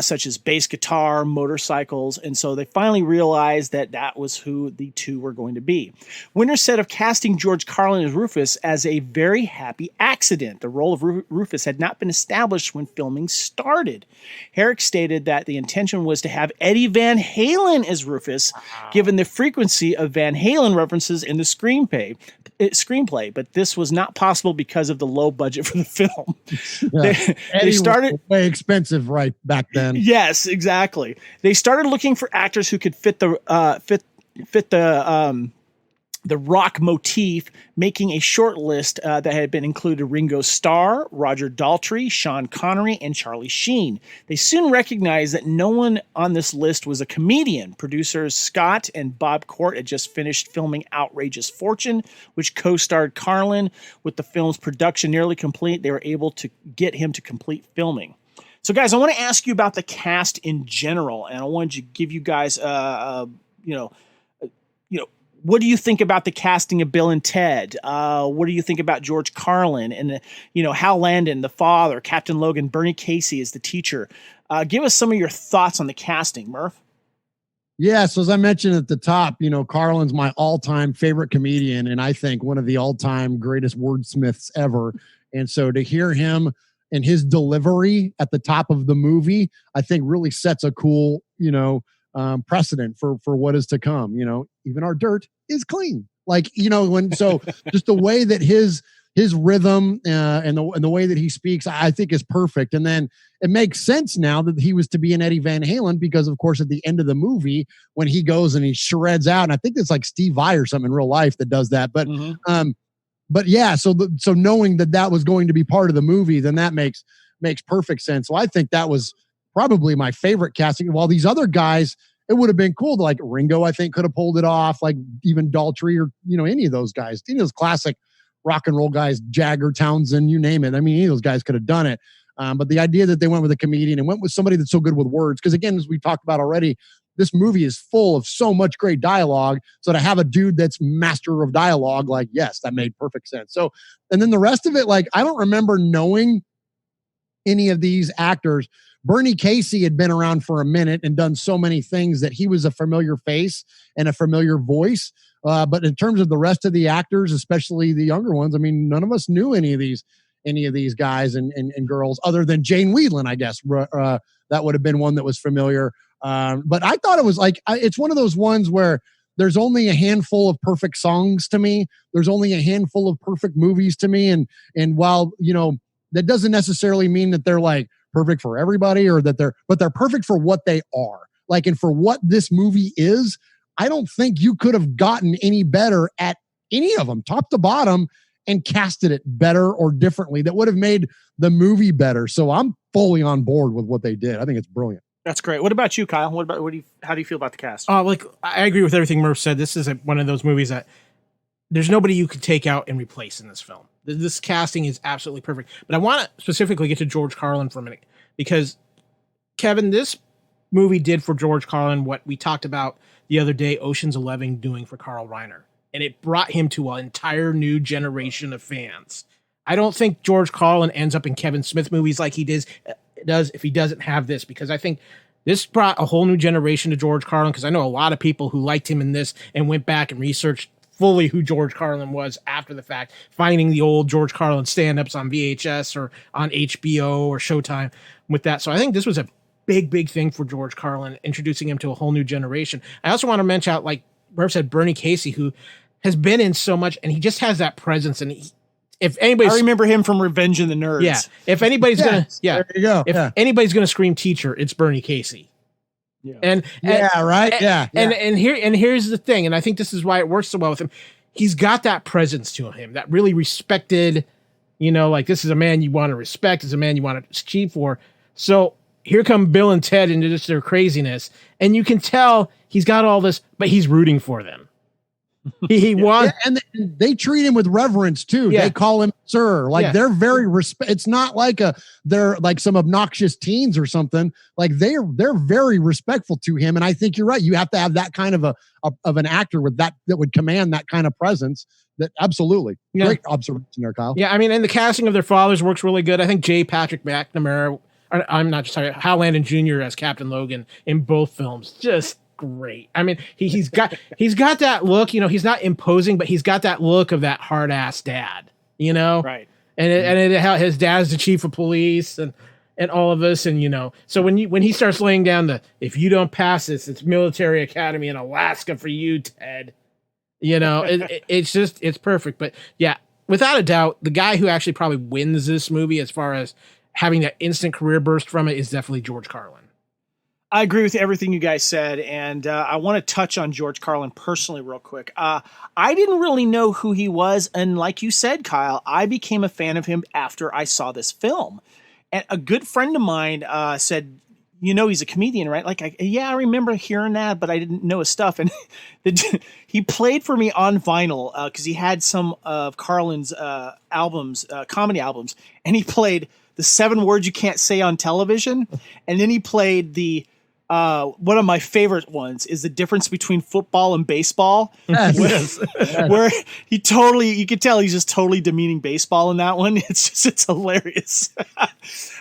Speaker 2: such as bass guitar, motorcycles, and so they finally realized that was who the two were going to be. Winter said of casting George Carlin as Rufus as a very happy accident. The role of Rufus had not been established when filming started. Herrick stated that the intention was to have Eddie Van Halen as Rufus, given the frequency of Van Halen references in the screenplay, but this was not possible because of the low budget for the film.
Speaker 1: Yeah. They started way expensive right back then.
Speaker 2: Yes, exactly. They started looking for actors who could fit the rock motif, making a short list that had been included Ringo Starr, Roger Daltrey, Sean Connery, and Charlie Sheen. They soon recognized that no one on this list was a comedian. Producers Scott and Bob Court had just finished filming Outrageous Fortune, which co-starred Carlin. With the film's production nearly complete, they were able to get him to complete filming. So, guys, I want to ask you about the cast in general, and I wanted to give you guys, what do you think about the casting of Bill and Ted? What do you think about George Carlin and, Hal Landon, the father, Captain Logan, Bernie Casey as the teacher? Give us some of your thoughts on the casting, Murph.
Speaker 1: Yeah, so as I mentioned at the top, Carlin's my all-time favorite comedian, and I think one of the all-time greatest wordsmiths ever. And so to hear him and his delivery at the top of the movie, I think really sets a cool, precedent for what is to come. Even our dirt is clean. Just the way that his rhythm and the way that he speaks, I think is perfect. And then it makes sense now that he was to be in Eddie Van Halen because, of course, at the end of the movie when he goes and he shreds out, and I think it's like Steve Vai or something in real life that does that. But But yeah, so knowing that was going to be part of the movie, then that makes perfect sense. So I think that was probably my favorite casting. While these other guys, it would have been cool to, like, Ringo, I think, could have pulled it off, like even Daltrey or any of those guys, those classic rock and roll guys, Jagger, Townsend, you name it. I mean, any of those guys could have done it. But the idea that they went with a comedian and went with somebody that's so good with words, because again, as we talked about already, this movie is full of so much great dialogue. So to have a dude that's master of dialogue, like, yes, that made perfect sense. So, and then the rest of it, like, I don't remember knowing any of these actors. Bernie Casey had been around for a minute and done so many things that he was a familiar face and a familiar voice. But in terms of the rest of the actors, especially the younger ones, I mean, none of us knew any of these guys and girls other than Jane Whelan, I guess. That would have been one that was familiar. But I thought it was like, it's one of those ones where there's only a handful of perfect songs to me. There's only a handful of perfect movies to me. And while, that doesn't necessarily mean that they're like perfect for everybody or that but they're perfect for what they are. Like, and for what this movie is, I don't think you could have gotten any better at any of them, top to bottom, and casted it better or differently. That would have made the movie better. So I'm fully on board with what they did. I think it's brilliant.
Speaker 2: That's great. What about you, Kyle? How do you feel about the cast?
Speaker 3: Like, I agree with everything Murf said. This is one of those movies that there's nobody you could take out and replace in this film. This casting is absolutely perfect. But I want to specifically get to George Carlin for a minute, because Kevin, this movie did for George Carlin what we talked about the other day, Ocean's 11 doing for Carl Reiner. And it brought him to an entire new generation of fans. I don't think George Carlin ends up in Kevin Smith movies like he does if he doesn't have this, because I think this brought a whole new generation to George Carlin, because I know a lot of people who liked him in this and went back and researched fully who George Carlin was after the fact, finding the old George Carlin stand-ups on VHS or on HBO or Showtime with that. So I think this was a big thing for George Carlin, introducing him to a whole new generation. I also want to mention out, like Murf said, Bernie Casey, who has been in so much, and he just has that presence. And if anybody's,
Speaker 2: I remember him from Revenge of the Nerds.
Speaker 3: Yeah. If anybody's there you go. If anybody's gonna scream teacher, it's Bernie Casey.
Speaker 1: Yeah.
Speaker 3: And here's the thing, and I think this is why it works so well with him. He's got that presence to him, that really respected, like, this is a man you want to respect, is a man you want to achieve for. So here come Bill and Ted into just their craziness, and you can tell he's got all this, but he's rooting for them. He wants,
Speaker 1: and they treat him with reverence too. They call him sir. Like, they're very it's not like they're like some obnoxious teens or something. Like, they're very respectful to him. And I think you're right. You have to have that kind of an actor with that would command that kind of presence. That absolutely great observation there, Kyle.
Speaker 3: Yeah, I mean, and the casting of their fathers works really good. I think J. Patrick McNamara, Hal Landon Jr. as Captain Logan in both films, just great. I mean, he's got that look, he's not imposing, but he's got that look of that hard ass dad,
Speaker 2: right.
Speaker 3: And his dad's the chief of police and all of this. And, so when he starts laying down if you don't pass this, it's military academy in Alaska for you, Ted, it's perfect. But yeah, without a doubt, the guy who actually probably wins this movie as far as having that instant career burst from it is definitely George Carlin.
Speaker 2: I agree with everything you guys said, and I want to touch on George Carlin personally real quick. I didn't really know who he was, and like you said, Kyle, I became a fan of him after I saw this film. And a good friend of mine said, he's a comedian, right? Like, I remember hearing that, but I didn't know his stuff. And he played for me on vinyl because he had some of Carlin's albums, comedy albums, and he played the 7 Words You Can't Say on Television, and then he played the one of my favorite ones is the difference between football and baseball.
Speaker 1: Yes.
Speaker 2: Where you could tell he's just totally demeaning baseball in that one. It's hilarious.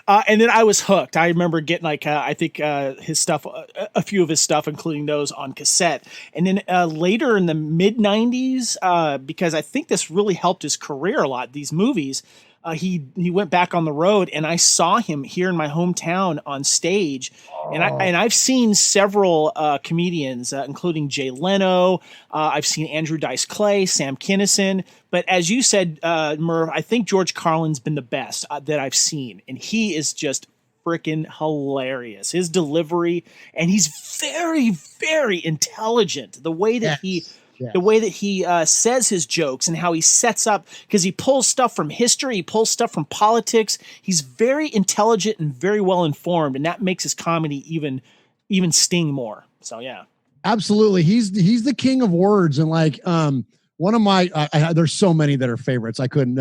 Speaker 2: And then I was hooked. I remember getting his stuff, a few of his stuff, including those on cassette. And then later in the mid 90s, because I think this really helped his career a lot, these movies, he went back on the road, and I saw him here in my hometown on stage. And I've seen several comedians, including Jay Leno. I've seen Andrew Dice Clay, Sam Kinison. But as you said, Murph, I think George Carlin's been the best that I've seen. And he is just freaking hilarious. His delivery, and he's very, very intelligent. The way that the way that he says his jokes and how he sets up, because he pulls stuff from history, he pulls stuff from politics. He's very intelligent and very well informed, and that makes his comedy even sting more. So yeah,
Speaker 1: absolutely. He's the king of words, and like one of my there's so many that are favorites. I couldn't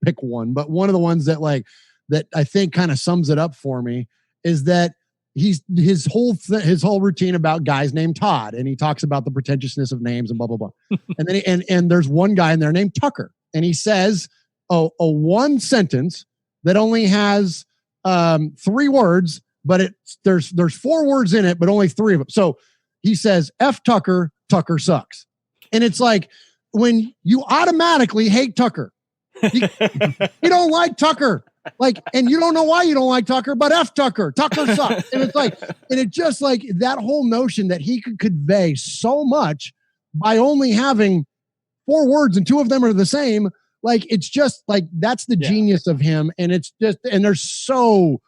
Speaker 1: pick one, but one of the ones that I think kind of sums it up for me is that his whole routine about guys named Todd, and he talks about the pretentiousness of names and blah blah blah. And then and there's one guy in there named Tucker, and he says a one sentence that only has 3 words, but there's 4 words in it, but only 3 of them. So he says, F Tucker, Tucker sucks. And it's like, when you automatically hate Tucker, you don't like Tucker. Like, and you don't know why you don't like Tucker, but F Tucker, Tucker sucks. And it's like, and it just like that whole notion that he could convey so much by only having 4 words and 2 of them are the same. Like, it's just like, that's the genius of him. And it's just, and there's so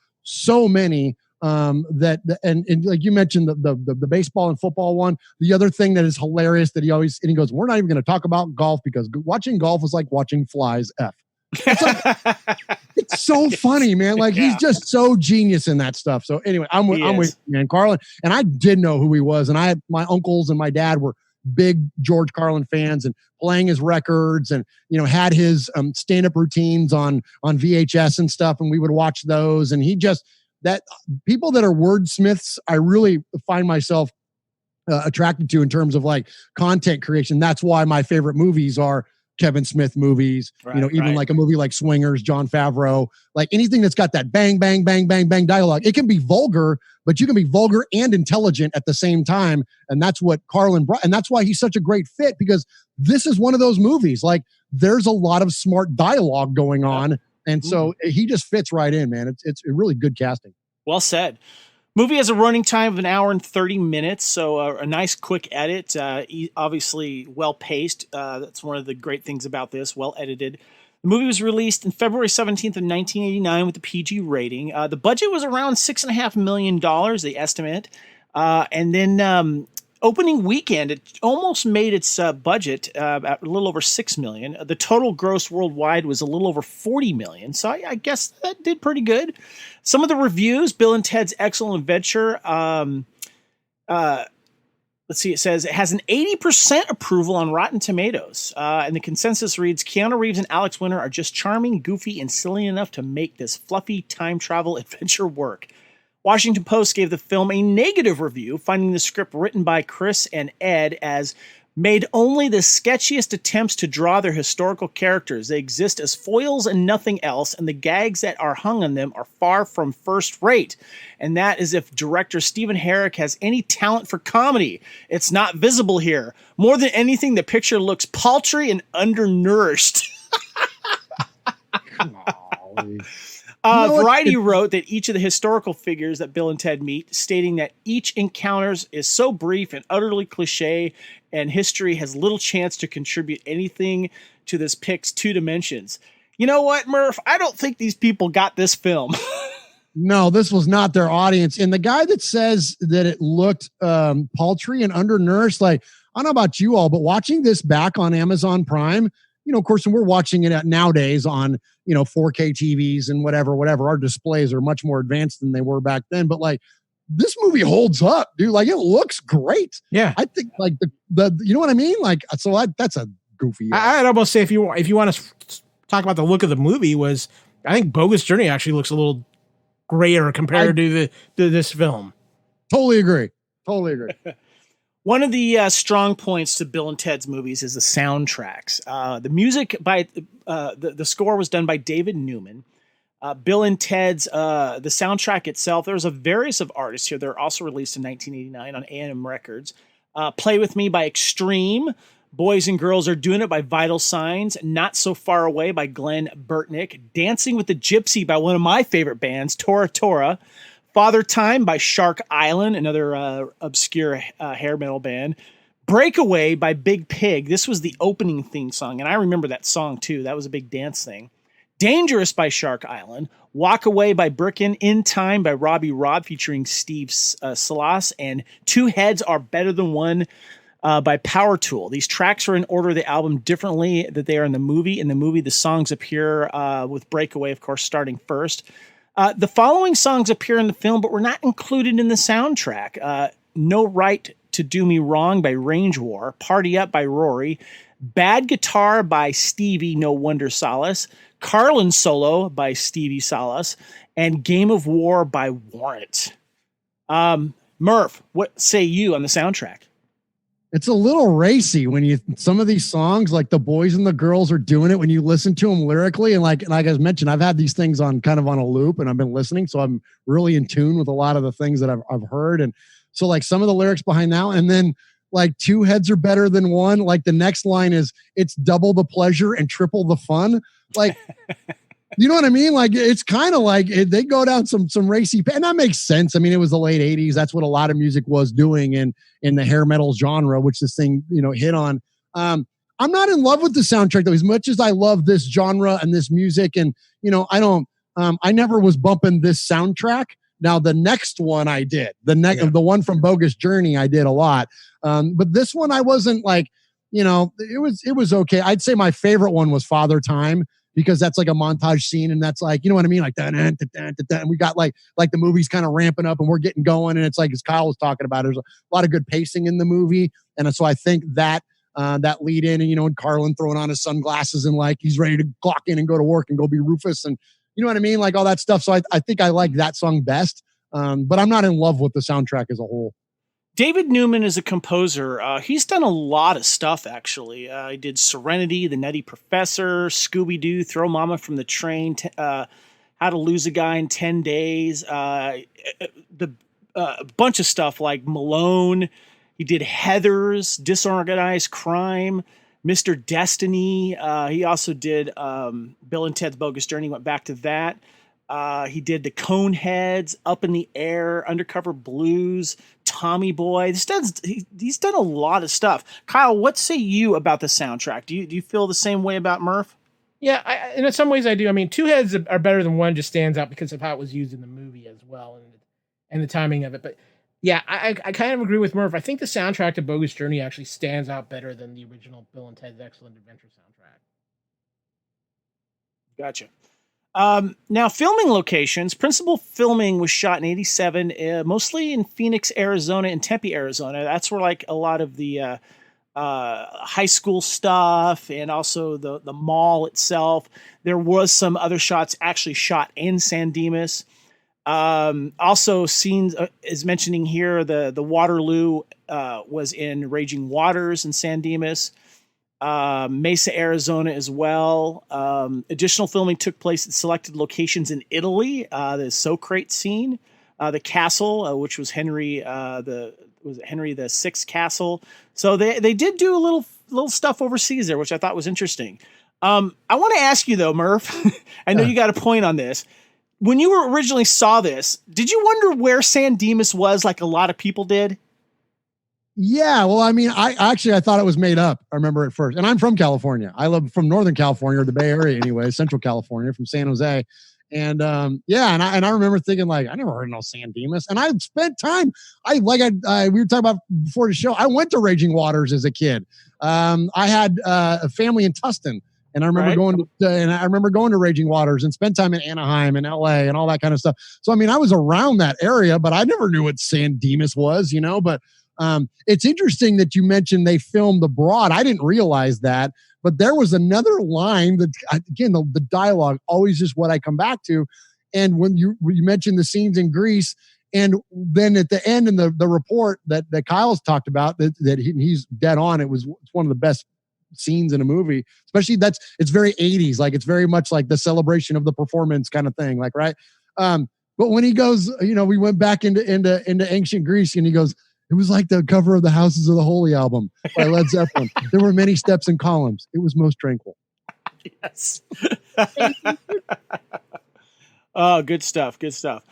Speaker 1: many and like you mentioned the baseball and football one. The other thing that is hilarious that he goes, we're not even going to talk about golf because watching golf is like watching flies F. It's so funny, man. Like, he's just so genius in that stuff. So anyway, I'm with you, man, Carlin. And I did know who he was. And my uncles and my dad were big George Carlin fans and playing his records and, had his stand-up routines on VHS and stuff. And we would watch those. And that people that are wordsmiths, I really find myself attracted to in terms of like content creation. That's why my favorite movies are Kevin Smith movies, even like a movie like Swingers, Jon Favreau, like anything that's got that bang, bang, bang, bang, bang dialogue. It can be vulgar, but you can be vulgar and intelligent at the same time. And that's what Carlin brought. And that's why he's such a great fit, because this is one of those movies. Like, there's a lot of smart dialogue going on. And so he just fits right in, man. It's a really good casting.
Speaker 2: Well said. Movie has a running time of 1 hour and 30 minutes, so a nice quick edit. Obviously well paced. That's one of the great things about this. Well edited. The movie was released in February 17th of 1989 with a PG rating. The budget was around $6.5 million, they estimate. And then opening weekend, it almost made its budget at a little over $6 million. The total gross worldwide was a little over $40 million. So I guess that did pretty good. Some of the reviews: Bill and Ted's Excellent Adventure. Let's see, it says it has an 80% approval on Rotten Tomatoes. And the consensus reads, Keanu Reeves and Alex Winter are just charming, goofy, and silly enough to make this fluffy time travel adventure work. Washington Post gave the film a negative review, finding the script written by Chris and Ed as made only the sketchiest attempts to draw their historical characters. They exist as foils and nothing else, and the gags that are hung on them are far from first rate. And that is if director Stephen Herrick has any talent for comedy. It's not visible here. More than anything, the picture looks paltry and undernourished. Variety wrote that each of the historical figures that Bill and Ted meet, stating that each encounters is so brief and utterly cliche, and history has little chance to contribute anything to this pic's 2 dimensions. You know what, Murph? I don't think these people got this film.
Speaker 1: No, this was not their audience. And the guy that says that it looked paltry and undernourished, like, I don't know about you all, but watching this back on Amazon Prime, of course, and we're watching it nowadays on, 4K TVs and whatever, our displays are much more advanced than they were back then. But like, this movie holds up, dude. Like, it looks great.
Speaker 3: Yeah.
Speaker 1: I think like the you know what I mean? Like, so that's a goofy.
Speaker 3: I'd almost say if you want to talk about the look of the movie, I think Bogus Journey actually looks a little grayer compared to this film.
Speaker 1: Totally agree.
Speaker 2: One of the strong points to Bill and Ted's movies is the soundtracks. The music by the score was done by David Newman. Bill and Ted's the soundtrack itself. There's a various of artists here. They're also released in 1989 on A&M Records. Play With Me by Extreme. Boys and Girls Are Doing It by Vital Signs. Not So Far Away by Glenn Burtnick. Dancing with the Gypsy by one of my favorite bands, Tora Tora. Father Time by Shark Island, another obscure hair metal band. Breakaway by Big Pig. This was the opening theme song, and I remember that song too. That was a big dance thing. Dangerous by Shark Island. Walk Away by Birkin. In Time by Robbie Robb featuring Steve Salas. And Two Heads Are Better Than One by Power Tool. These tracks are in order of the album differently that they are in the movie. In the movie, the songs appear with Breakaway, of course, starting first. The following songs appear in the film, but were not included in the soundtrack. No Right to Do Me Wrong by Range War. Party Up by Rory. Bad Guitar by Stevie No Wonder Salas. Carlin Solo by Stevie Salas. And Game of War by Warrant. Murph, what say you on the soundtrack?
Speaker 1: It's a little racy when some of these songs, like the boys and the girls are doing it when you listen to them lyrically. And like I mentioned, I've had these things on kind of on a loop and I've been listening. So I'm really in tune with a lot of the things that I've heard. And so like some of the lyrics behind now, and then like two heads are better than one. Like the next line is it's double the pleasure and triple the fun. Like, you know what I mean? Like, it's kind of like they go down some racy, and that makes sense. I mean, it was the late 80s. That's what a lot of music was doing in the hair metal genre, which this thing, hit on. I'm not in love with the soundtrack though, as much as I love this genre and this music. And, I never was bumping this soundtrack. Now the next one I did, the one from Bogus Journey, I did a lot. But this one I wasn't like, it was okay. I'd say my favorite one was Father Time, because that's like a montage scene, and that's like, you know what I mean? Like, and we got like the movie's kind of ramping up and we're getting going. And it's like, as Kyle was talking about, there's a lot of good pacing in the movie. And so I think that lead in, and, and Carlin throwing on his sunglasses and like, he's ready to clock in and go to work and go be Rufus. And you know what I mean? Like all that stuff. So I think I like that song best. But I'm not in love with the soundtrack as a whole.
Speaker 2: David Newman is a composer. He's done a lot of stuff, actually. He did Serenity, The Nutty Professor, Scooby-Doo, Throw Mama from the Train, How to Lose a Guy in 10 Days, a bunch of stuff like Malone. He did Heathers, Disorganized Crime, Mr. Destiny. He also did Bill and Ted's Bogus Journey, went back to that. He did the Coneheads, Up in the Air, Undercover Blues, Tommy Boy. He's done a lot of stuff. Kyle, what say you about the soundtrack? Do you feel the same way about Murf?
Speaker 3: Yeah, in some ways I do. I mean, two heads are better than one, just stands out because of how it was used in the movie as well, and the timing of it. But yeah, I kind of agree with Murf. I think the soundtrack to Bogus Journey actually stands out better than the original Bill and Ted's Excellent Adventure soundtrack.
Speaker 2: Gotcha. Now, filming locations. Principal filming was shot in 87, mostly in Phoenix, Arizona, and Tempe, Arizona. That's where like a lot of the high school stuff and also the mall itself. There was some other shots actually shot in San Dimas. Also, scenes is mentioning here the Waterloo was in Raging Waters in San Dimas. Mesa, Arizona as well. Additional filming took place at selected locations in Italy. The Socrate scene, the castle, which was Henry VI castle. So they did do a little stuff overseas there, which I thought was interesting. I want to ask you though, Murf, I know you got a point on this. When you originally saw this, did you wonder where San Dimas was like a lot of people did?
Speaker 1: Yeah, well, I mean, I thought it was made up. I remember at first, and I'm from California. I live from Northern California, or the Bay Area anyway, Central California, from San Jose. And and I remember thinking like, I never heard of no San Dimas. And I spent time. We were talking about before the show. I went to Raging Waters as a kid. I had a family in Tustin, and I remember going to Raging Waters and spent time in Anaheim and LA and all that kind of stuff. So I mean, I was around that area, but I never knew what San Dimas was, But it's interesting that you mentioned they filmed abroad. I didn't realize that, but there was another line that, again, the dialogue always is what I come back to. And when you mentioned the scenes in Greece, and then at the end in the report that Kyle's talked about, that he's dead on. It's one of the best scenes in a movie, especially it's very 80s. Like it's very much like the celebration of the performance kind of thing. Like, right. But when he goes, we went back into ancient Greece, and he goes, it was like the cover of the Houses of the Holy album by Led Zeppelin. There were many steps and columns. It was most tranquil.
Speaker 2: Yes. Oh, good stuff. Good stuff.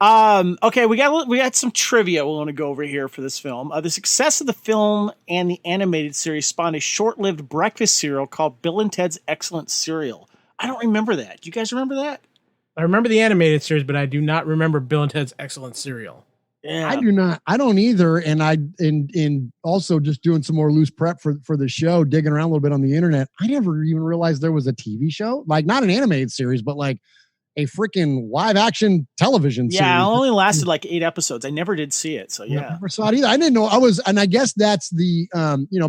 Speaker 2: Okay, we got some trivia we want to go over here for this film. The success of the film and the animated series spawned a short-lived breakfast cereal called Bill and Ted's Excellent Cereal. I don't remember that. Do you guys remember that?
Speaker 3: I remember the animated series, but I do not remember Bill and Ted's Excellent Cereal.
Speaker 2: Yeah.
Speaker 1: I do not. I don't either. And in also just doing some more loose prep for the show, digging around a little bit on the internet, I never even realized there was a TV show, like not an animated series, but like a freaking live action television series.
Speaker 2: Yeah, it only lasted like 8 episodes. I never did see it. So yeah.
Speaker 1: I never saw it either. I didn't know and I guess that's the,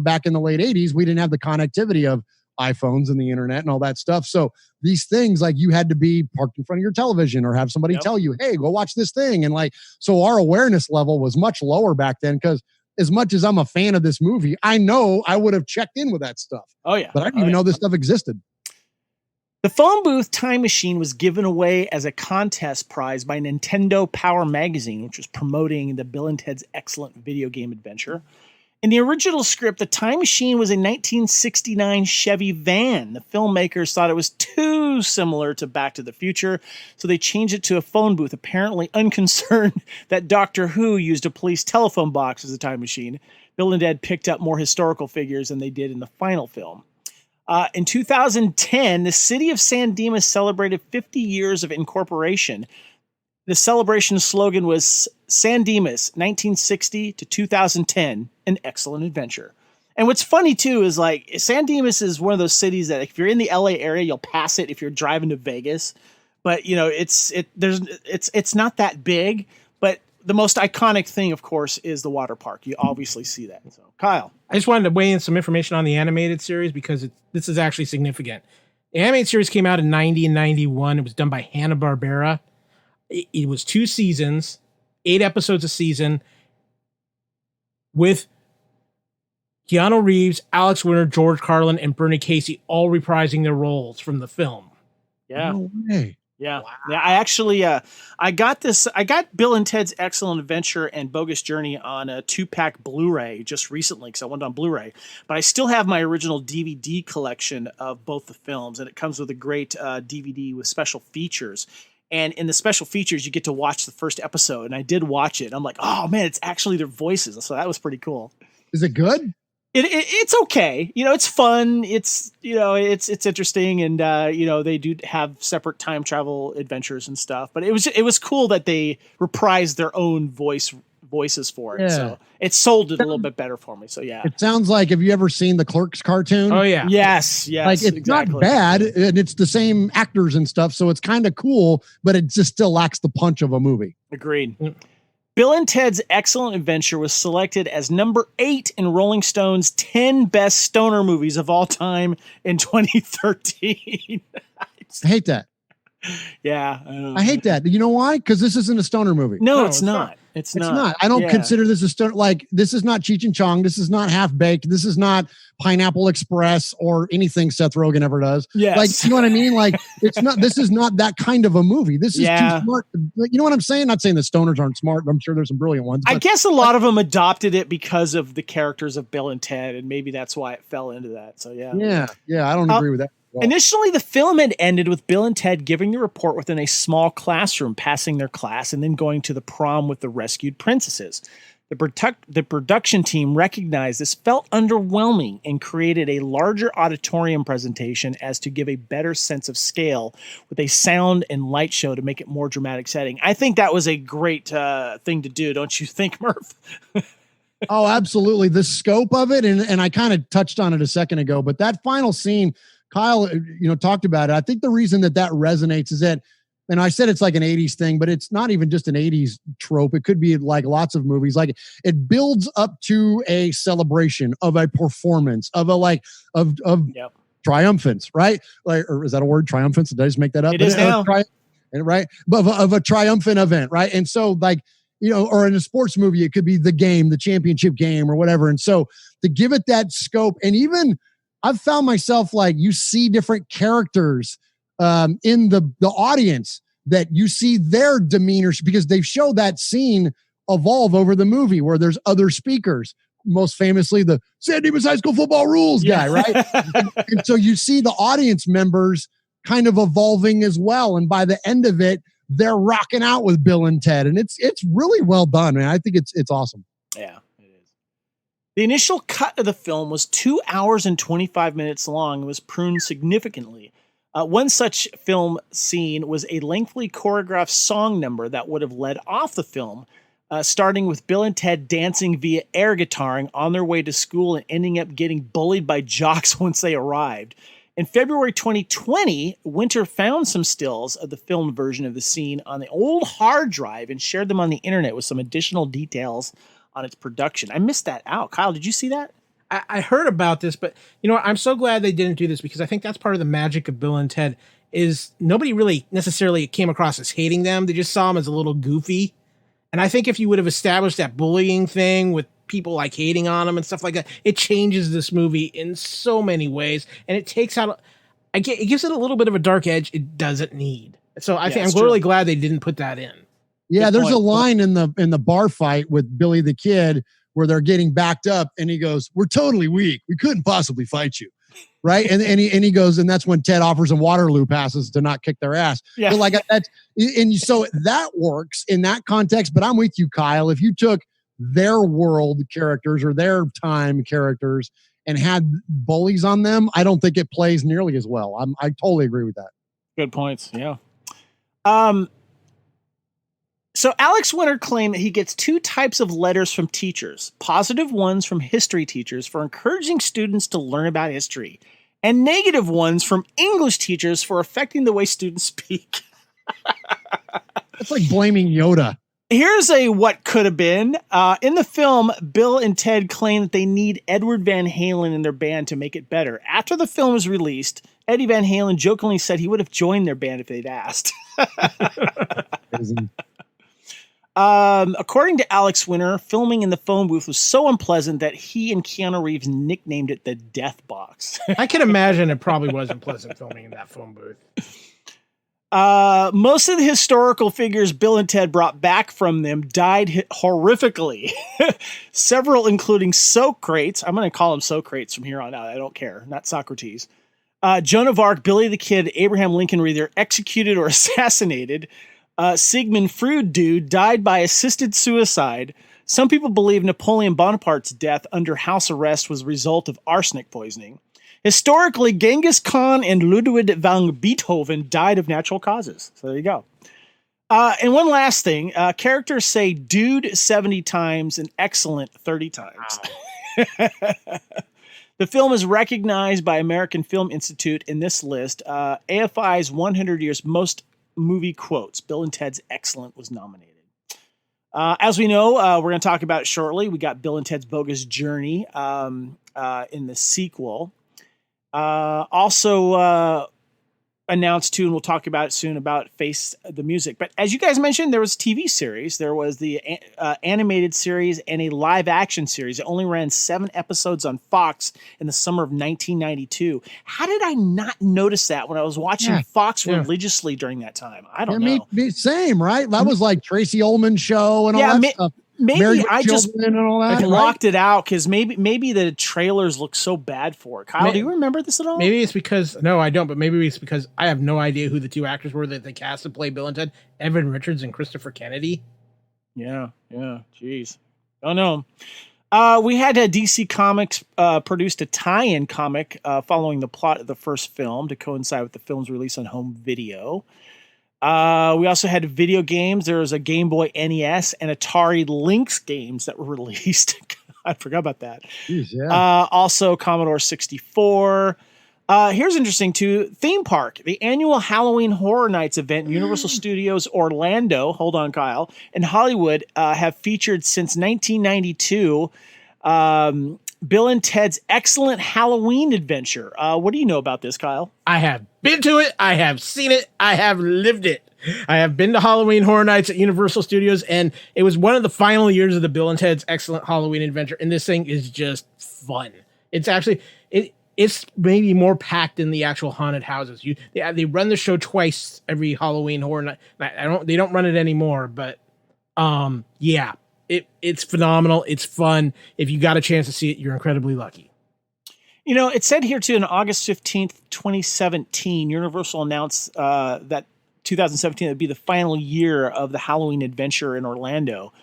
Speaker 1: back in the late 80s, we didn't have the connectivity of iPhones and the internet and all that stuff. So these things, like, you had to be parked in front of your television or have somebody tell you, hey, go watch this thing. And like, so our awareness level was much lower back then, because as much as I'm a fan of this movie, I know I would have checked in with that stuff.
Speaker 2: Oh yeah.
Speaker 1: But I didn't even know this stuff existed.
Speaker 2: The phone booth time machine was given away as a contest prize by Nintendo Power Magazine, which was promoting the Bill and Ted's Excellent Video Game Adventure. In the original script, the time machine was a 1969 Chevy van. The filmmakers thought it was too similar to Back to the Future, so they changed it to a phone booth, apparently unconcerned that Doctor Who used a police telephone box as a time machine. Bill and Ted picked up more historical figures than they did in the final film. In 2010, the city of San Dimas celebrated 50 years of incorporation. The celebration slogan was San Dimas, 1960 to 2010, an excellent adventure. And what's funny too is like San Dimas is one of those cities that if you're in the LA area, you'll pass it if you're driving to Vegas. But you know, it's not that big. But the most iconic thing, of course, is the water park. You obviously see that. So, Kyle,
Speaker 3: I just wanted to weigh in some information on the animated series because this is actually significant. The animated series came out in 90 and 91. It was done by Hanna-Barbera. It was 2 seasons, 8 episodes a season, with Keanu Reeves, Alex Winter, George Carlin, and Bernie Casey all reprising their roles from the film.
Speaker 2: Yeah.
Speaker 1: No way.
Speaker 2: Yeah. Wow. Yeah. I actually, I got Bill and Ted's Excellent Adventure and Bogus Journey on a 2-pack Blu-ray just recently because I went on Blu-ray, but I still have my original DVD collection of both the films, and it comes with a great DVD with special features. And in the special features, you get to watch the first episode, and I did watch it. I'm like, oh man, it's actually their voices. So that was pretty cool.
Speaker 1: Is it good?
Speaker 2: It's okay. You know, it's fun. It's, you know, it's interesting. And, you know, they do have separate time travel adventures and stuff, but it was cool that they reprised their own voices for it. Yeah. So it sold it a little bit better for me. So yeah.
Speaker 1: It sounds like, have you ever seen the Clerks cartoon?
Speaker 3: Oh yeah.
Speaker 2: Yes.
Speaker 1: Like it's not bad and it's the same actors and stuff. So it's kind of cool, but it just still lacks the punch of a movie.
Speaker 2: Agreed. Bill and Ted's Excellent Adventure was selected as number 8 in Rolling Stone's 10 best stoner movies of all time in 2013.
Speaker 1: I hate that.
Speaker 2: Yeah.
Speaker 1: I hate that. You know why? Because this isn't a stoner movie.
Speaker 2: No, it's not. It's not.
Speaker 1: I don't consider this a stoner. Like, this is not Cheech and Chong. This is not Half Baked. This is not Pineapple Express or anything Seth Rogen ever does.
Speaker 2: Yes.
Speaker 1: Like, you know what I mean? Like, it's not. This is not that kind of a movie. This is too smart. You know what I'm saying? Not saying the stoners aren't smart. I'm sure there's some brilliant ones.
Speaker 2: I guess a lot of them adopted it because of the characters of Bill and Ted, and maybe that's why it fell into that. So yeah.
Speaker 1: Yeah. I don't agree with that.
Speaker 2: Initially, the film had ended with Bill and Ted giving the report within a small classroom, passing their class, and then going to the prom with the rescued princesses. The production team recognized this felt underwhelming and created a larger auditorium presentation as to give a better sense of scale with a sound and light show to make it more dramatic setting. I think that was a great thing to do, don't you think, Murf?
Speaker 1: Oh, absolutely. The scope of it, and I kind of touched on it a second ago, but that final scene, Kyle, talked about it. I think the reason that resonates is that, and I said it's like an 80s thing, but it's not even just an 80s trope. It could be like lots of movies. Like, it builds up to a celebration of a performance of triumphance, right? Like, or is that a word? Triumphance? Did I just make that up?
Speaker 2: It is now.
Speaker 1: Right. But of a triumphant event, right? And so, like, or in a sports movie, it could be the game, the championship game or whatever. And so to give it that scope, and even I've found myself, like, you see different characters in the audience that you see their demeanor, because they've showed that scene evolve over the movie where there's other speakers, most famously the San Dimas High School football rules guy, right? and so you see the audience members kind of evolving as well. And by the end of it, they're rocking out with Bill and Ted. And it's really well done, man. I think it's awesome.
Speaker 2: Yeah. The initial cut of the film was 2 hours and 25 minutes long and was pruned significantly. One such film scene was a lengthily choreographed song number that would have led off the film, starting with Bill and Ted dancing via air guitaring on their way to school and ending up getting bullied by jocks once they arrived. In February 2020, Winter found some stills of the filmed version of the scene on the old hard drive and shared them on the internet with some additional details on its production. I missed that out. Kyle, did you see that?
Speaker 3: I heard about this, but I'm so glad they didn't do this, because I think that's part of the magic of Bill and Ted is nobody really necessarily came across as hating them. They just saw them as a little goofy. And I think if you would have established that bullying thing with people like hating on him and stuff like that. It changes this movie in so many ways, and it takes out, it gives it a little bit of a dark edge it doesn't need. So I think I'm really glad they didn't put that in.
Speaker 1: Yeah, there's a line in the bar fight with Billy the Kid where they're getting backed up, and he goes, "We're totally weak. We couldn't possibly fight you." Right. And he goes, and that's when Ted offers him Waterloo passes to not kick their ass. Yeah. But like that's, and so that works in that context. But I'm with you, Kyle. If you took their world characters or their time characters and had bullies on them, I don't think it plays nearly as well. I totally agree with that.
Speaker 2: Good points. Yeah. So Alex Winter claimed that he gets two types of letters from teachers, positive ones from history teachers for encouraging students to learn about history, and negative ones from English teachers for affecting the way students speak.
Speaker 1: It's like blaming Yoda.
Speaker 2: Here's a what could have been. In the film, Bill and Ted claim that they need Edward Van Halen in their band to make it better. After the film was released, Eddie Van Halen jokingly said he would have joined their band if they'd asked. According to Alex Winter, filming in the phone booth was so unpleasant that he and Keanu Reeves nicknamed it the Death Box.
Speaker 3: I can imagine it probably wasn't pleasant filming in that phone booth.
Speaker 2: Most of the historical figures Bill and Ted brought back from them died horrifically. Several, including Socrates. I'm going to call him Socrates from here on out. I don't care. Not Socrates. Joan of Arc, Billy the Kid, Abraham Lincoln were either executed or assassinated. Sigmund Freud died by assisted suicide. Some people believe Napoleon Bonaparte's death under house arrest was a result of arsenic poisoning. Historically, Genghis Khan and Ludwig van Beethoven died of natural causes. So there you go. And one last thing. Characters say dude 70 times and excellent 30 times. Wow. The film is recognized by American Film Institute in this list. AFI's 100 Years Most Movie Quotes. Bill and Ted's Excellent was nominated. As we know, we're going to talk about it shortly. We got Bill and Ted's Bogus Journey in the sequel. Also announced too, and we'll talk about it soon, about Face the Music. But as you guys mentioned, there was a TV series. There was the animated series and a live action series. It only ran 7 episodes on Fox in the summer of 1992. How did I not notice that when I was watching Fox religiously during that time? I don't know.
Speaker 1: Same, right? That was like Tracy Ullman show and all that stuff.
Speaker 2: Maybe I just locked it out because maybe the trailers look so bad for it. Kyle, do you remember this at all?
Speaker 3: Maybe it's because, no, I don't, but maybe it's because I have no idea who the two actors were that they cast to play Bill and Ted. Evan Richards and Christopher Kennedy.
Speaker 2: Yeah. Jeez. Don't know. We had DC Comics produced a tie-in comic following the plot of the first film to coincide with the film's release on home video. We also had video games. There was a Game Boy NES and Atari Lynx games that were released. I forgot about that.
Speaker 1: Jeez, yeah.
Speaker 2: Also Commodore 64. Here's interesting too. Theme Park, the annual Halloween Horror Nights event, Universal Studios Orlando, hold on, Kyle, and Hollywood have featured since 1992 Bill and Ted's Excellent Halloween Adventure. What do you know about this, Kyle?
Speaker 3: I have been to it. I have seen it. I have lived it. I have been to Halloween Horror Nights at Universal Studios, and it was one of the final years of the Bill and Ted's Excellent Halloween Adventure, and this thing is just fun. It's actually, it's maybe more packed than the actual haunted houses. They run the show twice every Halloween Horror Night. They don't run it anymore, but yeah. It's phenomenal. It's fun. If you got a chance to see it, you're incredibly lucky.
Speaker 2: You know, it said here too, on August 15th, 2017, Universal announced that 2017 would be the final year of the Halloween Adventure in Orlando.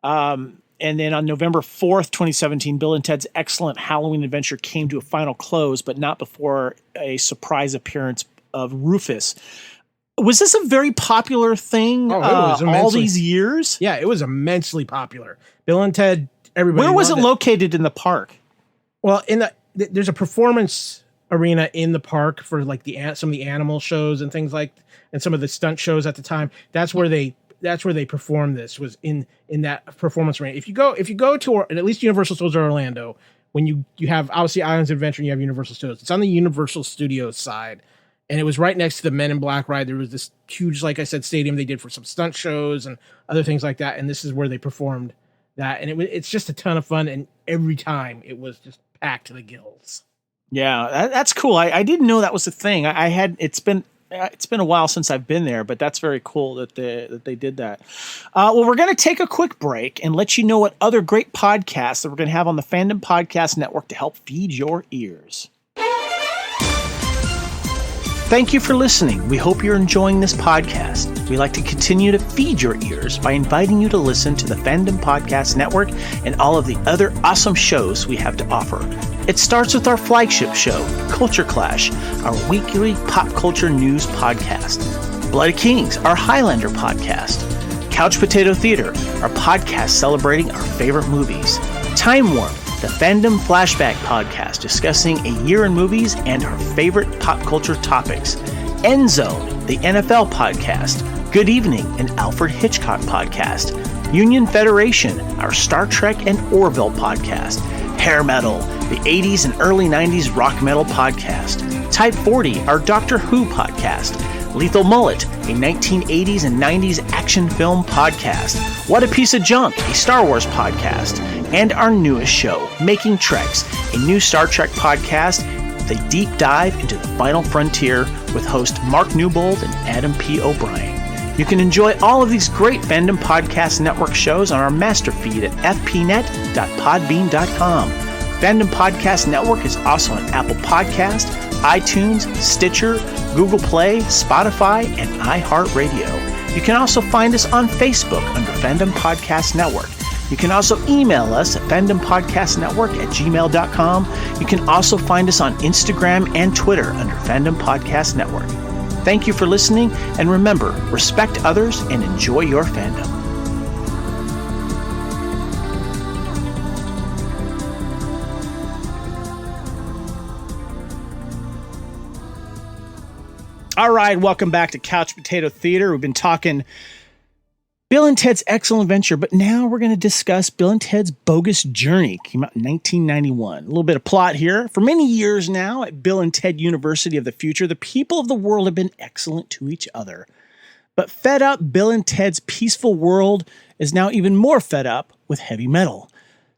Speaker 2: And then on November 4th, 2017, Bill and Ted's Excellent Halloween Adventure came to a final close, but not before a surprise appearance of Rufus. Was this a very popular thing all these years?
Speaker 3: Yeah, it was immensely popular. Bill and Ted, everybody.
Speaker 2: Where was it located in the park?
Speaker 3: Well, there's a performance arena in the park for like some of the animal shows and things and some of the stunt shows at the time. That's where they performed this, was in that performance arena. If you go to at least Universal Studios Orlando, when you have obviously Islands of Adventure and you have Universal Studios, it's on the Universal Studios side. And it was right next to the Men in Black ride. There was this huge, like I said, stadium they did for some stunt shows and other things like that. And this is where they performed that, and it's just a ton of fun, and every time it was just packed to the gills.
Speaker 2: Yeah, that's cool. I didn't know that was a thing. It's been a while since I've been there, but that's very cool that they did that. Well, we're going to take a quick break and let you know what other great podcasts that we're going to have on the Fandom Podcast Network to help feed your ears. Thank you for listening. We hope you're enjoying this podcast. We like to continue to feed your ears by inviting you to listen to the Fandom Podcast Network and all of the other awesome shows we have to offer. It starts with our flagship show, Culture Clash, our weekly pop culture news podcast. Bloody Kings, our Highlander podcast. Couch Potato Theater, our podcast celebrating our favorite movies. Time Warp, the Fandom Flashback podcast discussing a year in movies and our favorite pop culture topics. End Zone, the NFL podcast. Good Evening, an Alfred Hitchcock podcast. Union Federation, our Star Trek and Orville podcast. Hair Metal, the 80s and early 90s rock metal podcast. Type 40, our Doctor Who podcast. Lethal Mullet, a 1980s and 90s action film podcast. What a Piece of Junk, a Star Wars podcast. And our newest show, Making Treks, a new Star Trek podcast with a deep dive into the final frontier with host Mark Newbold and Adam P. O'Brien. You can enjoy all of these great Fandom Podcast Network shows on our master feed at fpnet.podbean.com. Fandom Podcast Network is also on Apple Podcast, iTunes, Stitcher, Google Play, Spotify, and iHeartRadio. You can also find us on Facebook under Fandom Podcast Network. You can also email us at fandompodcastnetwork@gmail.com. You can also find us on Instagram and Twitter under Fandom Podcast Network. Thank you for listening, and remember, respect others and enjoy your fandom. All right, welcome back to Couch Potato Theater. We've been talking Bill and Ted's Excellent Adventure, but now we're going to discuss Bill and Ted's Bogus Journey. Came out in 1991. A little bit of plot here. For many years now at Bill and Ted University of the Future, the people of the world have been excellent to each other. But fed up, Bill and Ted's peaceful world is now even more fed up with heavy metal.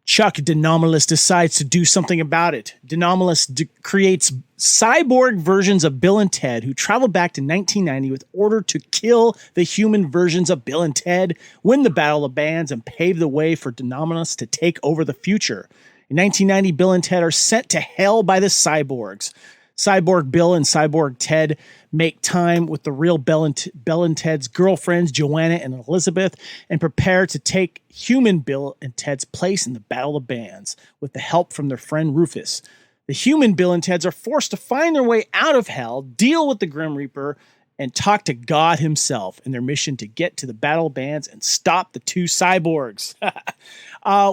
Speaker 2: Chuck Denomalous decides to do something about it. Denomalous creates cyborg versions of Bill and Ted who travel back to 1990 with order to kill the human versions of Bill and Ted, win the Battle of Bands, and pave the way for Denomalous to take over the future. In 1990, Bill and Ted are sent to hell by the cyborgs. Cyborg Bill and Cyborg Ted make time with the real Bill and Ted's girlfriends, Joanna and Elizabeth, and prepare to take human Bill and Ted's place in the Battle of Bands with the help from their friend Rufus. The human Bill and Teds are forced to find their way out of hell, deal with the Grim Reaper, and talk to God himself in their mission to get to the Battle of Bands and stop the two cyborgs.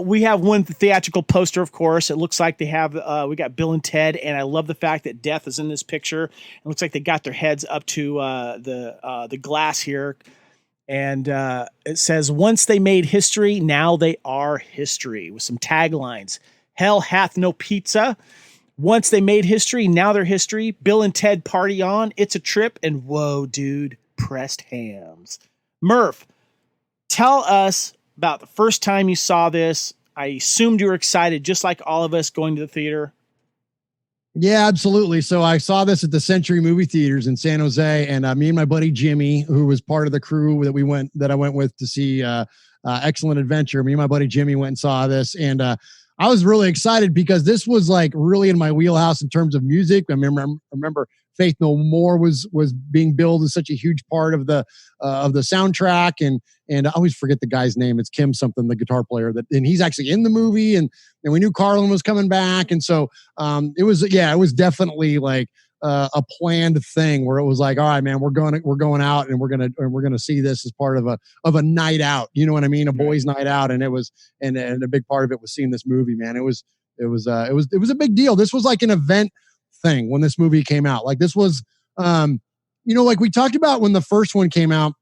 Speaker 2: We have one theatrical poster, of course. It looks like they have, we got Bill and Ted, and I love the fact that Death is in this picture. It looks like they got their heads up to the glass here. And it says, once they made history, now they are history, with some taglines. Hell hath no pizza. Once they made history, now they're history. Bill and Ted party on. It's a trip. And whoa, dude, pressed hams. Murf, tell us about the first time you saw this. I assumed you were excited, just like all of us going to the theater.
Speaker 1: Yeah, absolutely. So I saw this at the Century Movie Theaters in San Jose, and me and my buddy Jimmy, who was part of the crew that I went with to see Excellent Adventure. Me and my buddy Jimmy went and saw this, and I was really excited because this was like really in my wheelhouse in terms of music. I remember Faith No More was being billed as such a huge part of the soundtrack, and I always forget the guy's name. It's Kim something, the guitar player, and he's actually in the movie, and we knew Carlin was coming back, and so it was definitely like a planned thing where it was like, all right, man, we're going out and we're gonna see this as part of a night out. You know what I mean? A boys' night out, and it was and a big part of it was seeing this movie, man. It was a big deal. This was like an event thing when this movie came out. Like this was, like we talked about when the first one came out,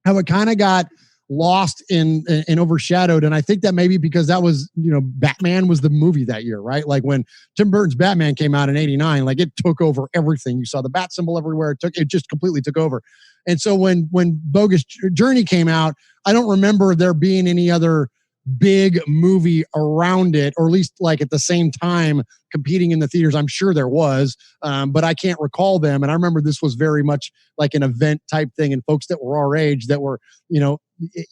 Speaker 1: how it kind of got lost and overshadowed. And I think that maybe because that was, Batman was the movie that year, right? Like when Tim Burton's Batman came out in '89, like it took over everything. You saw the bat symbol everywhere. It just completely took over. And so when Bogus Journey came out, I don't remember there being any other big movie around it, or at least like at the same time competing in the theaters. I'm sure there was, but I can't recall them. And I remember this was very much like an event type thing. And folks that were our age that were,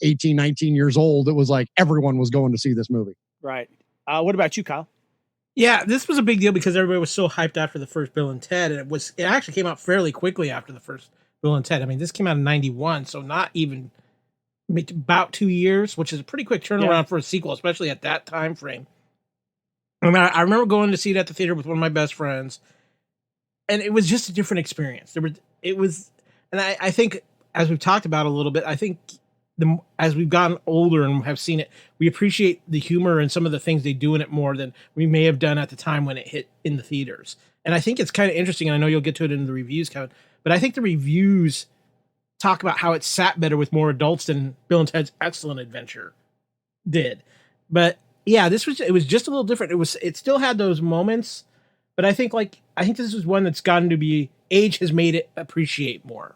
Speaker 1: 18, 19 years old, it was like everyone was going to see this movie.
Speaker 2: Right. What about you, Kyle?
Speaker 3: Yeah, this was a big deal because everybody was so hyped after the first Bill and Ted, and it actually came out fairly quickly after the first Bill and Ted. I mean, this came out in 91, so not even about 2 years, which is a pretty quick turnaround for a sequel, especially at that time frame. And I remember going to see it at the theater with one of my best friends, and it was just a different experience. I think, as we've talked about a little bit, I think as we've gotten older and have seen it, we appreciate the humor and some of the things they do in it more than we may have done at the time when it hit in the theaters. And I think it's kind of interesting, and I know you'll get to it in the reviews, Kevin, but I think the reviews talk about how it sat better with more adults than Bill and Ted's Excellent Adventure did. But yeah, it was just a little different. It still had those moments, but I think this is one that's gotten to be, age has made it appreciate more.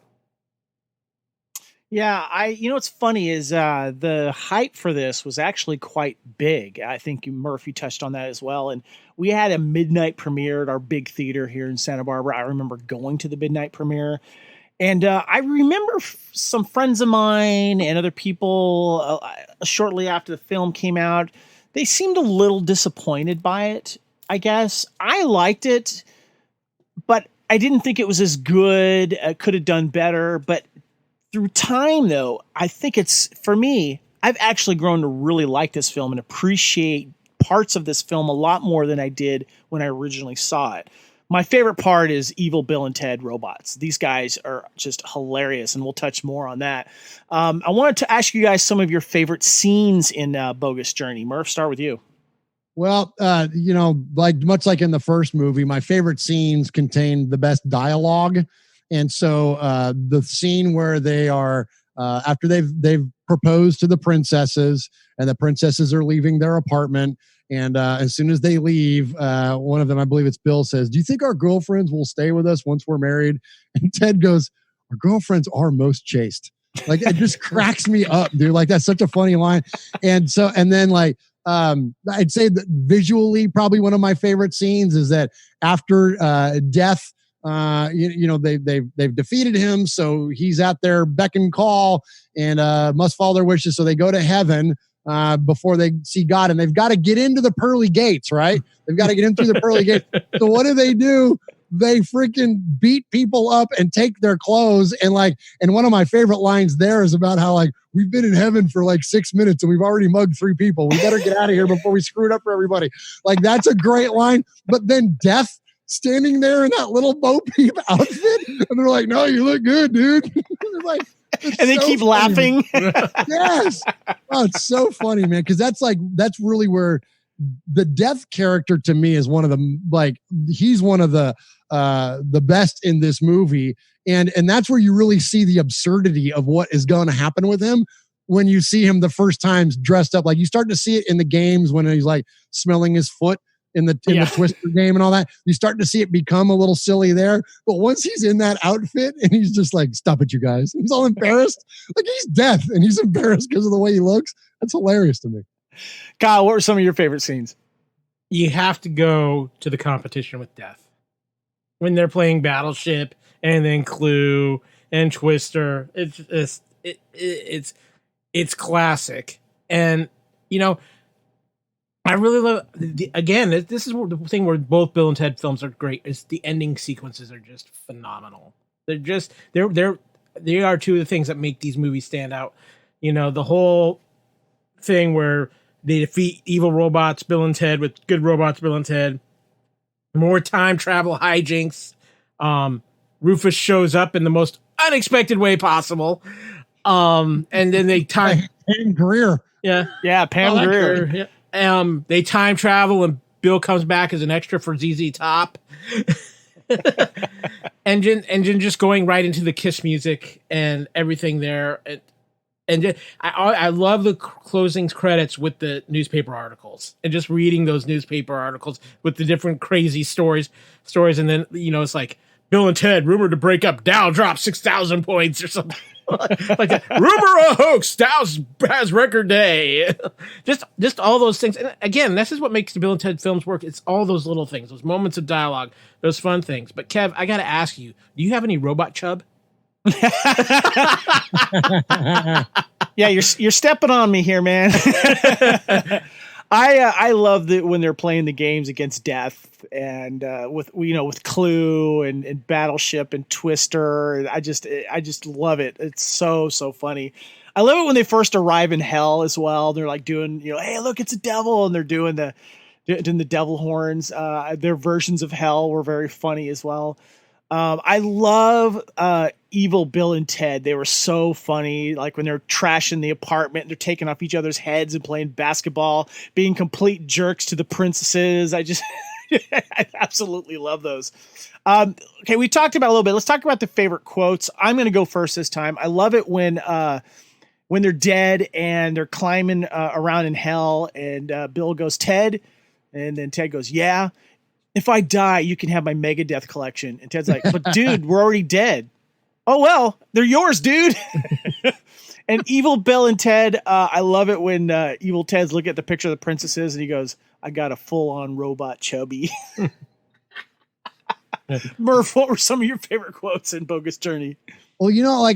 Speaker 2: Yeah, what's funny is the hype for this was actually quite big. I think Murphy touched on that as well. And we had a midnight premiere at our big theater here in Santa Barbara. I remember going to the midnight premiere. And I remember some friends of mine and other people shortly after the film came out, they seemed a little disappointed by it, I guess. I liked it, but I didn't think it was as good. Could have done better. But through time, though, I think for me, I've actually grown to really like this film and appreciate parts of this film a lot more than I did when I originally saw it. My favorite part is Evil Bill and Ted robots. These guys are just hilarious, and we'll touch more on that. I wanted to ask you guys some of your favorite scenes in Bogus Journey. Murph, start with you.
Speaker 1: Well, much like in the first movie, my favorite scenes contain the best dialogue. And so the scene where they are after they've proposed to the princesses, and the princesses are leaving their apartment, and as soon as they leave, one of them, I believe it's Bill, says, "Do you think our girlfriends will stay with us once we're married?" And Ted goes, "Our girlfriends are most chaste." Like, it just cracks me up, dude. Like, that's such a funny line. And then I'd say that visually, probably one of my favorite scenes is that after death. They've defeated him, so he's at their beck and call, and must follow their wishes. So they go to heaven before they see God, and they've got to get into the pearly gates, right? They've got to get in through the pearly gates. So what do? They freaking beat people up and take their clothes, and one of my favorite lines there is about how we've been in heaven for 6 minutes and we've already mugged 3 people. We better get out of here before we screw it up for everybody. That's a great line. But then Death standing there in that little Bo Peep outfit, and they're like, "No, you look good, dude."
Speaker 2: And they keep laughing.
Speaker 1: Yes. Oh, it's so funny, man. Cause that's really where the Death character to me is one of the, he's one of the best in this movie. And that's where you really see the absurdity of what is going to happen with him when you see him the first time dressed up. You start to see it in the games when he's smelling his foot in the Twister game and all that. You start to see it become a little silly there. But once he's in that outfit and he's just "Stop it, you guys." He's all embarrassed. He's Death and he's embarrassed because of the way he looks. That's hilarious to me.
Speaker 2: Kyle, what were some of your favorite scenes?
Speaker 3: You have to go to the competition with Death. When they're playing Battleship and then Clue and Twister. It's classic. And, I really love, this is the thing where both Bill and Ted films are great, is the ending sequences are just phenomenal. They are two of the things that make these movies stand out. The whole thing where they defeat evil robots, Bill and Ted, with good robots, Bill and Ted. More time travel hijinks. Rufus shows up in the most unexpected way possible. And then they time
Speaker 1: Pam Grier.
Speaker 2: Yeah, Pam Grier.
Speaker 3: Yeah. They time travel and Bill comes back as an extra for ZZ Top. Engine just going right into the Kiss music and everything there. I love the closing credits with the newspaper articles and just reading those newspaper articles with the different crazy stories. And then, it's Bill and Ted rumored to break up. Dow dropped 6,000 points or something. like a rumor or hoax, Styles has record day. just all those things. And again, this is what makes the Bill and Ted films work. It's all those little things, those moments of dialogue, those fun things. But Kev, I got to ask you, do you have any robot chub?
Speaker 2: Yeah, you're stepping on me here, man. I love that when they're playing the games against death and with Clue and Battleship and Twister. I just love it. It's so funny. I love it when they first arrive in hell as well. They're like doing, hey, look, it's a devil, and they're doing the devil horns. Their versions of hell were very funny as well. I love Evil Bill and Ted. They were so funny. Like when they're trashing the apartment, they're taking off each other's heads and playing basketball, being complete jerks to the princesses. I absolutely love those. Okay, we talked about a little bit. Let's talk about the favorite quotes. I'm going to go first this time. I love it when they're dead and they're climbing around in hell, and Bill goes, Ted, and then Ted goes, yeah. If I die, you can have my Megadeth collection. And Ted's like, but dude, we're already dead. Oh, well, they're yours, dude. And Evil Bill and Ted, I love it when Evil Ted's looking at the picture of the princesses and he goes, I got a full-on robot chubby. Murph, what were some of your favorite quotes in Bogus Journey?
Speaker 1: Well,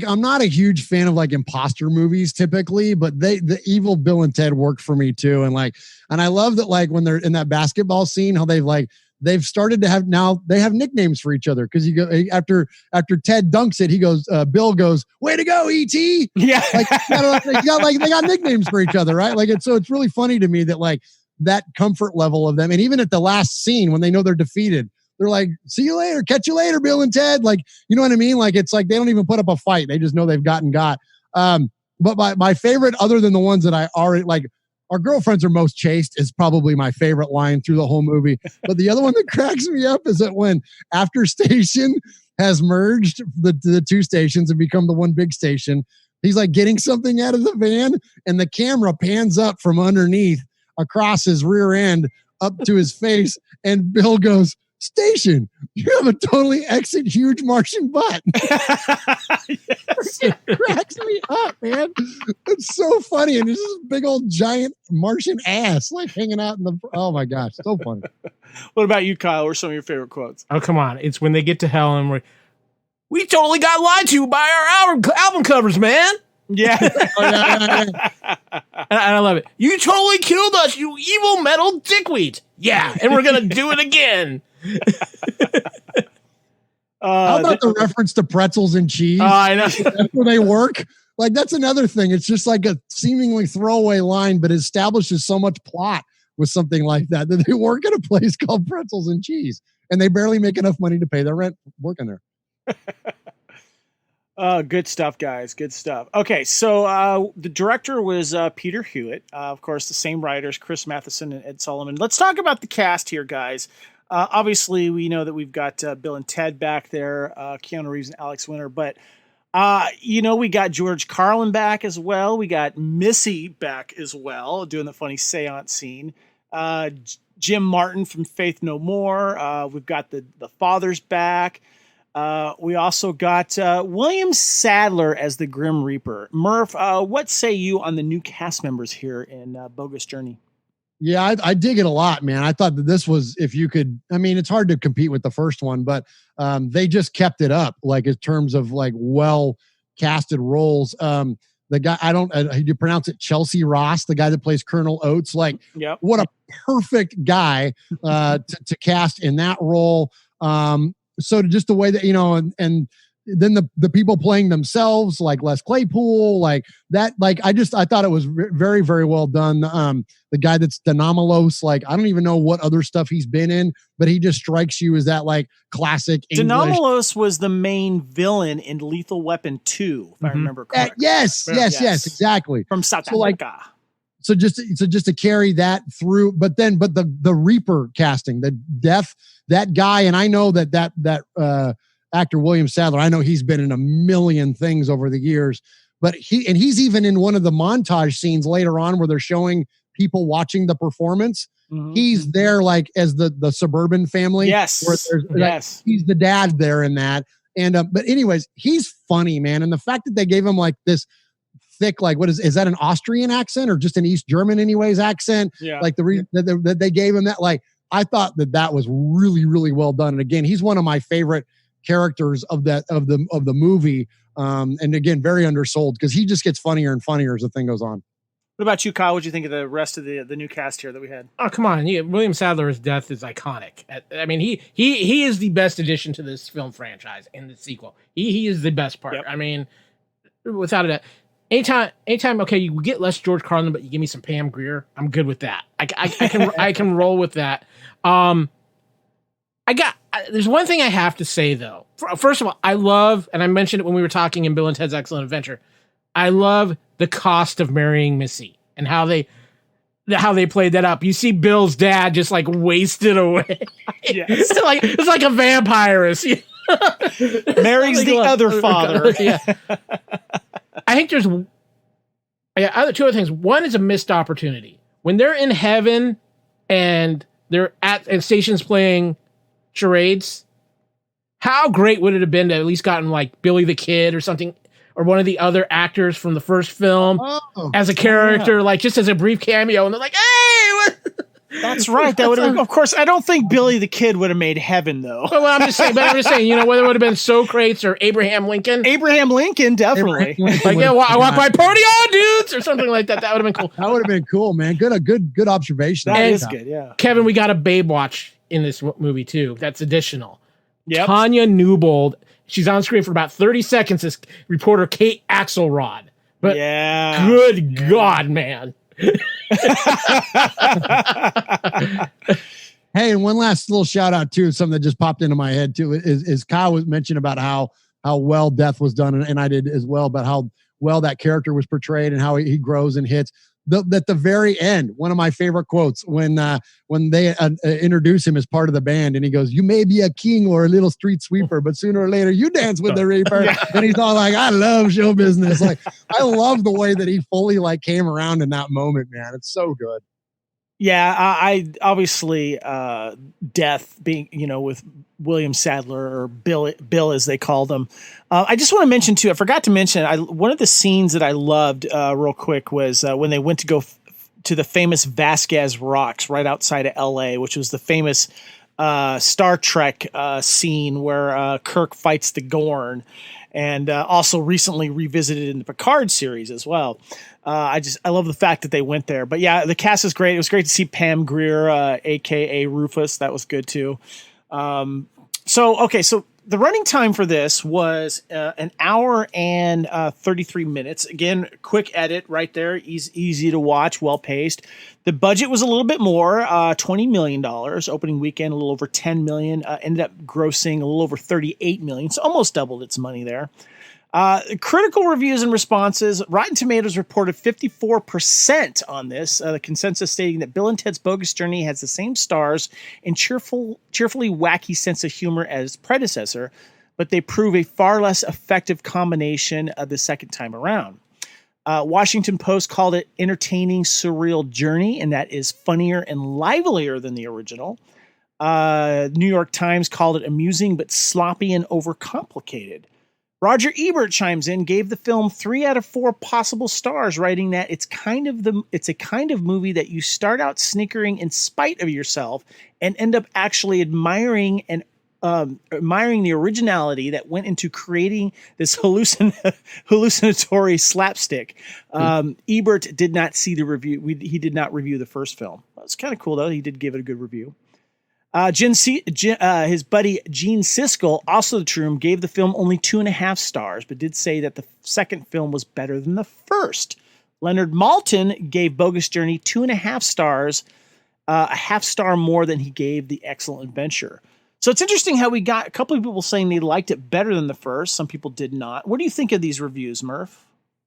Speaker 1: I'm not a huge fan of imposter movies typically, but the Evil Bill and Ted worked for me too. And I love that when they're in that basketball scene, how they've started to have, now they have nicknames for each other. Cause after Ted dunks it, he goes, Bill goes, way to go, E.T.
Speaker 2: Yeah.
Speaker 1: They got nicknames for each other. Right. It's really funny to me that that comfort level of them. And even at the last scene, when they know they're defeated, they're like, see you later, catch you later, Bill and Ted. You know what I mean? It's they don't even put up a fight. They just know they've got. But my favorite, other than the ones that I already our girlfriends are most chaste is probably my favorite line through the whole movie. But the other one that cracks me up is that when After Station has merged the two stations and become the one big station, he's getting something out of the van and the camera pans up from underneath across his rear end up to his face. And Bill goes, station, you have a totally huge Martian butt. It cracks me up, man. It's so funny. And there's this big old giant Martian ass hanging out in the, oh my gosh, so funny.
Speaker 2: What about you, Kyle? What are some of your favorite quotes?
Speaker 3: Oh, come on. It's when they get to hell and we totally got lied to by our album covers, man.
Speaker 2: Yeah.
Speaker 3: And I love it. You totally killed us, you evil metal dickweed. Yeah. And we're going to do it again.
Speaker 1: How about the reference to pretzels and cheese?
Speaker 3: I know.
Speaker 1: That's where they work. That's another thing. It's just a seemingly throwaway line, but it establishes so much plot with something like that they work at a place called Pretzels and Cheese, and they barely make enough money to pay their rent working there.
Speaker 2: Good stuff, guys. Good stuff. Okay, so the director was Peter Hewitt. Of course, the same writers, Chris Matheson and Ed Solomon. Let's talk about the cast here, guys. Obviously, we know that we've got Bill and Ted back there, Keanu Reeves and Alex Winter. But, we got George Carlin back as well. We got Missy back as well, doing the funny seance scene. Jim Martin from Faith No More. We've got the fathers back. We also got William Sadler as the Grim Reaper. Murph, what say you on the new cast members here in Bogus Journey?
Speaker 1: Yeah, I dig it a lot, man. I thought that this was, if you could, it's hard to compete with the first one, but they just kept it up, in terms of well casted roles. The guy, I don't, you pronounce it Chelsea Ross, the guy that plays Colonel Oates.
Speaker 2: Yep.
Speaker 1: What a perfect guy to cast in that role. So just the way that, and then the people playing themselves, Les Claypool, I thought it was very, very well done. The guy that's Denomalos, I don't even know what other stuff he's been in, but he just strikes you as that classic English.
Speaker 2: Denomalos was the main villain in Lethal Weapon 2, if I remember correctly.
Speaker 1: Yes, exactly.
Speaker 2: From South Africa.
Speaker 1: So just to carry that through, but the Reaper casting, the death, that guy, and I know that actor William Sadler, I know he's been in a million things over the years, but he's even in one of the montage scenes later on where they're showing people watching the performance. Mm-hmm. He's there as the suburban family.
Speaker 2: Yes.
Speaker 1: He's the dad there in that. And but anyways, he's funny, man. And the fact that they gave him like this thick, like what is that an Austrian accent or just an East German anyways accent?
Speaker 2: Yeah.
Speaker 1: Like the reason that they gave him that, like I thought that was really, really well done. And again, he's one of my favorite characters of the movie. And again, very undersold because he just gets funnier and funnier as the thing goes on.
Speaker 2: What about you, Kyle? What do you think of the rest of the new cast here that we had?
Speaker 3: Oh, come on. William Sadler's death is iconic. I mean, he is the best addition to this film franchise in the sequel. He is the best part. Yep. I mean, without a doubt. Anytime, okay, you get less George Carlin, but you give me some Pam Grier, I'm good with that. I can roll with that. There's one thing I have to say though. First of all, I love, and I mentioned it when we were talking in Bill and Ted's Excellent Adventure, I love the cost of marrying Missy and how they played that up. You see Bill's dad just like wasted away.
Speaker 2: Yes.
Speaker 3: It's like a vampirist.
Speaker 2: Marries the other father.
Speaker 3: Yeah. I think there's two other things. One is a missed opportunity. When they're in heaven and they're and stations playing charades, how great would it have been to at least gotten like Billy the Kid or something, or one of the other actors from the first film as a character, like just as a brief cameo, and they're like, "Hey, what?"
Speaker 2: That's right. That would have, of course. I don't think Billy the Kid would have made heaven though.
Speaker 3: Well, I'm just saying, whether it would have been Socrates or Abraham Lincoln.
Speaker 2: Abraham Lincoln, definitely.
Speaker 3: Like, yeah, I walk by party on dudes or something like that. That would have been cool.
Speaker 1: That would have been cool, man. Good observation.
Speaker 2: That is good. Yeah,
Speaker 3: Kevin, we got a babe watch in this movie too. That's additional.
Speaker 2: Yeah,
Speaker 3: Tanya Newbold. She's on screen for about 30 seconds as reporter Kate Axelrod. But good God, man.
Speaker 1: Hey, and one last little shout out too, something that just popped into my head too, is Kyle was mentioned about how well death was done, and I did as well, about how well that character was portrayed and how he grows and hits. At the very end, one of my favorite quotes when they introduce him as part of the band, and he goes, "You may be a king or a little street sweeper, but sooner or later you dance with the Reaper." Yeah. And he's all like, "I love show business." Like, I love the way that he fully like came around in that moment, man. It's so good.
Speaker 2: Yeah, I obviously death being, with William Sadler or Bill as they called him. I just want to mention too, I forgot to mention, one of the scenes that I loved real quick was when they went to go to the famous Vasquez Rocks right outside of LA, which was the famous Star Trek scene where Kirk fights the Gorn, and also recently revisited in the Picard series as well. I love the fact that they went there. But yeah, the cast is great. It was great to see Pam Grier, aka Rufus. That was good too. So the running time for this was an hour and 33 minutes. Again, quick edit right there. Easy to watch, well paced. The budget was a little bit more, $20 million. Opening weekend, a little over $10 million. Ended up grossing a little over $38 million. So almost doubled its money there. Critical reviews and responses. Rotten Tomatoes reported 54% on this. The consensus stating that Bill and Ted's Bogus Journey has the same stars and cheerfully wacky sense of humor as predecessor, but they prove a far less effective combination of the second time around. Washington Post called it entertaining, surreal journey, and that is funnier and livelier than the original. New York Times called it amusing but sloppy and overcomplicated. Roger Ebert chimes in, gave the film 3 out of 4 possible stars, writing that it's a kind of movie that you start out snickering in spite of yourself and end up actually admiring the originality that went into creating this hallucinatory slapstick. Ebert did not see the review. He did not review the first film. It's kind of cool though. He did give it a good review. His buddy Gene Siskel, also the Troom, gave the film only 2.5 stars, but did say that the second film was better than the first. Leonard Maltin gave Bogus Journey 2.5 stars, a half star more than he gave The Excellent Adventure. So it's interesting how we got a couple of people saying they liked it better than the first. Some people did not. What do you think of these reviews, Murf?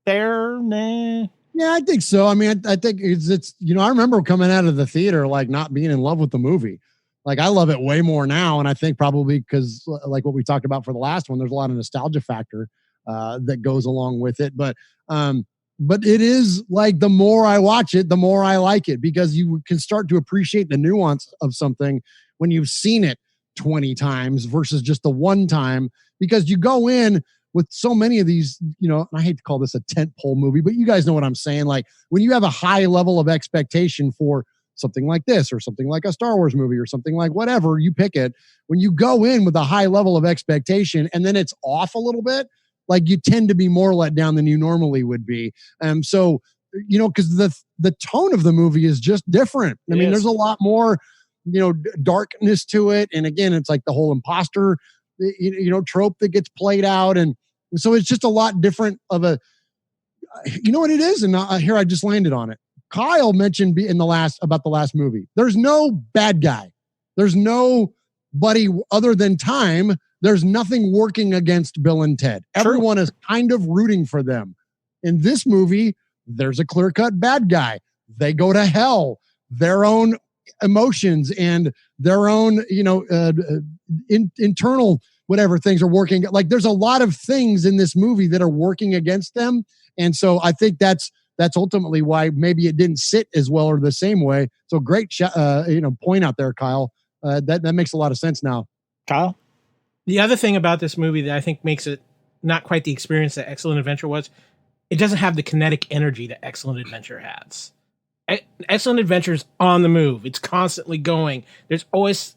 Speaker 2: Fair? Nah?
Speaker 1: Yeah, I think so. I mean, I think it's I remember coming out of the theater like not being in love with the movie. Like, I love it way more now. And I think probably because like what we talked about for the last one, there's a lot of nostalgia factor that goes along with it. But it is like, the more I watch it, the more I like it, because you can start to appreciate the nuance of something when you've seen it 20 times versus just the one time, because you go in with so many of these, I hate to call this a tentpole movie, but you guys know what I'm saying. Like when you have a high level of expectation for something like this or something like a Star Wars movie or something like whatever, you pick it. When you go in with a high level of expectation and then it's off a little bit, like you tend to be more let down than you normally would be. So, because the tone of the movie is just different. I mean, there's a lot more, darkness to it. And again, it's like the whole imposter, trope that gets played out. And so it's just a lot different of a, you know what it is? And here I just landed on it. Kyle mentioned about the last movie. There's no bad guy. There's nobody other than time. There's nothing working against Bill and Ted. True. Everyone is kind of rooting for them. In this movie, there's a clear-cut bad guy. They go to hell. Their own emotions and their own, internal whatever things are working. Like there's a lot of things in this movie that are working against them. And so I think that's ultimately why maybe it didn't sit as well or the same way. So great, point out there, Kyle. That makes a lot of sense now.
Speaker 2: Kyle?
Speaker 3: The other thing about this movie that I think makes it not quite the experience that Excellent Adventure was, it doesn't have the kinetic energy that Excellent Adventure has. Excellent Adventure is on the move. It's constantly going. There's always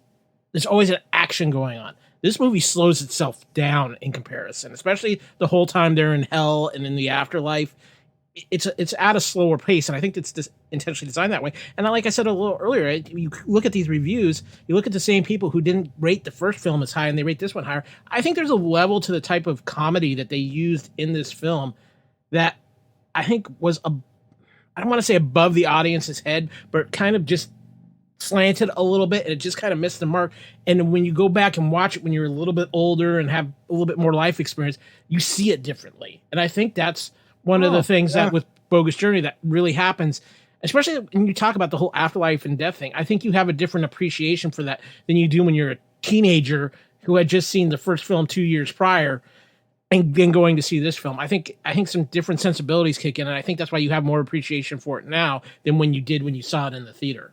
Speaker 3: an action going on. This movie slows itself down in comparison, especially the whole time they're in hell and in the afterlife. It's at a slower pace, and I think it's intentionally designed that way. And like I said a little earlier, you look at these reviews, you look at the same people who didn't rate the first film as high, and they rate this one higher. I think there's a level to the type of comedy that they used in this film that I think was I don't want to say above the audience's head, but kind of just slanted a little bit, and it just kind of missed the mark. And when you go back and watch it when you're a little bit older and have a little bit more life experience, you see it differently. And I think that's one of the things that with Bogus Journey that really happens, especially when you talk about the whole afterlife and death thing. I think you have a different appreciation for that than you do when you're a teenager who had just seen the first film 2 years prior and then going to see this film. I think some different sensibilities kick in, and I think that's why you have more appreciation for it now than when you saw it in the theater.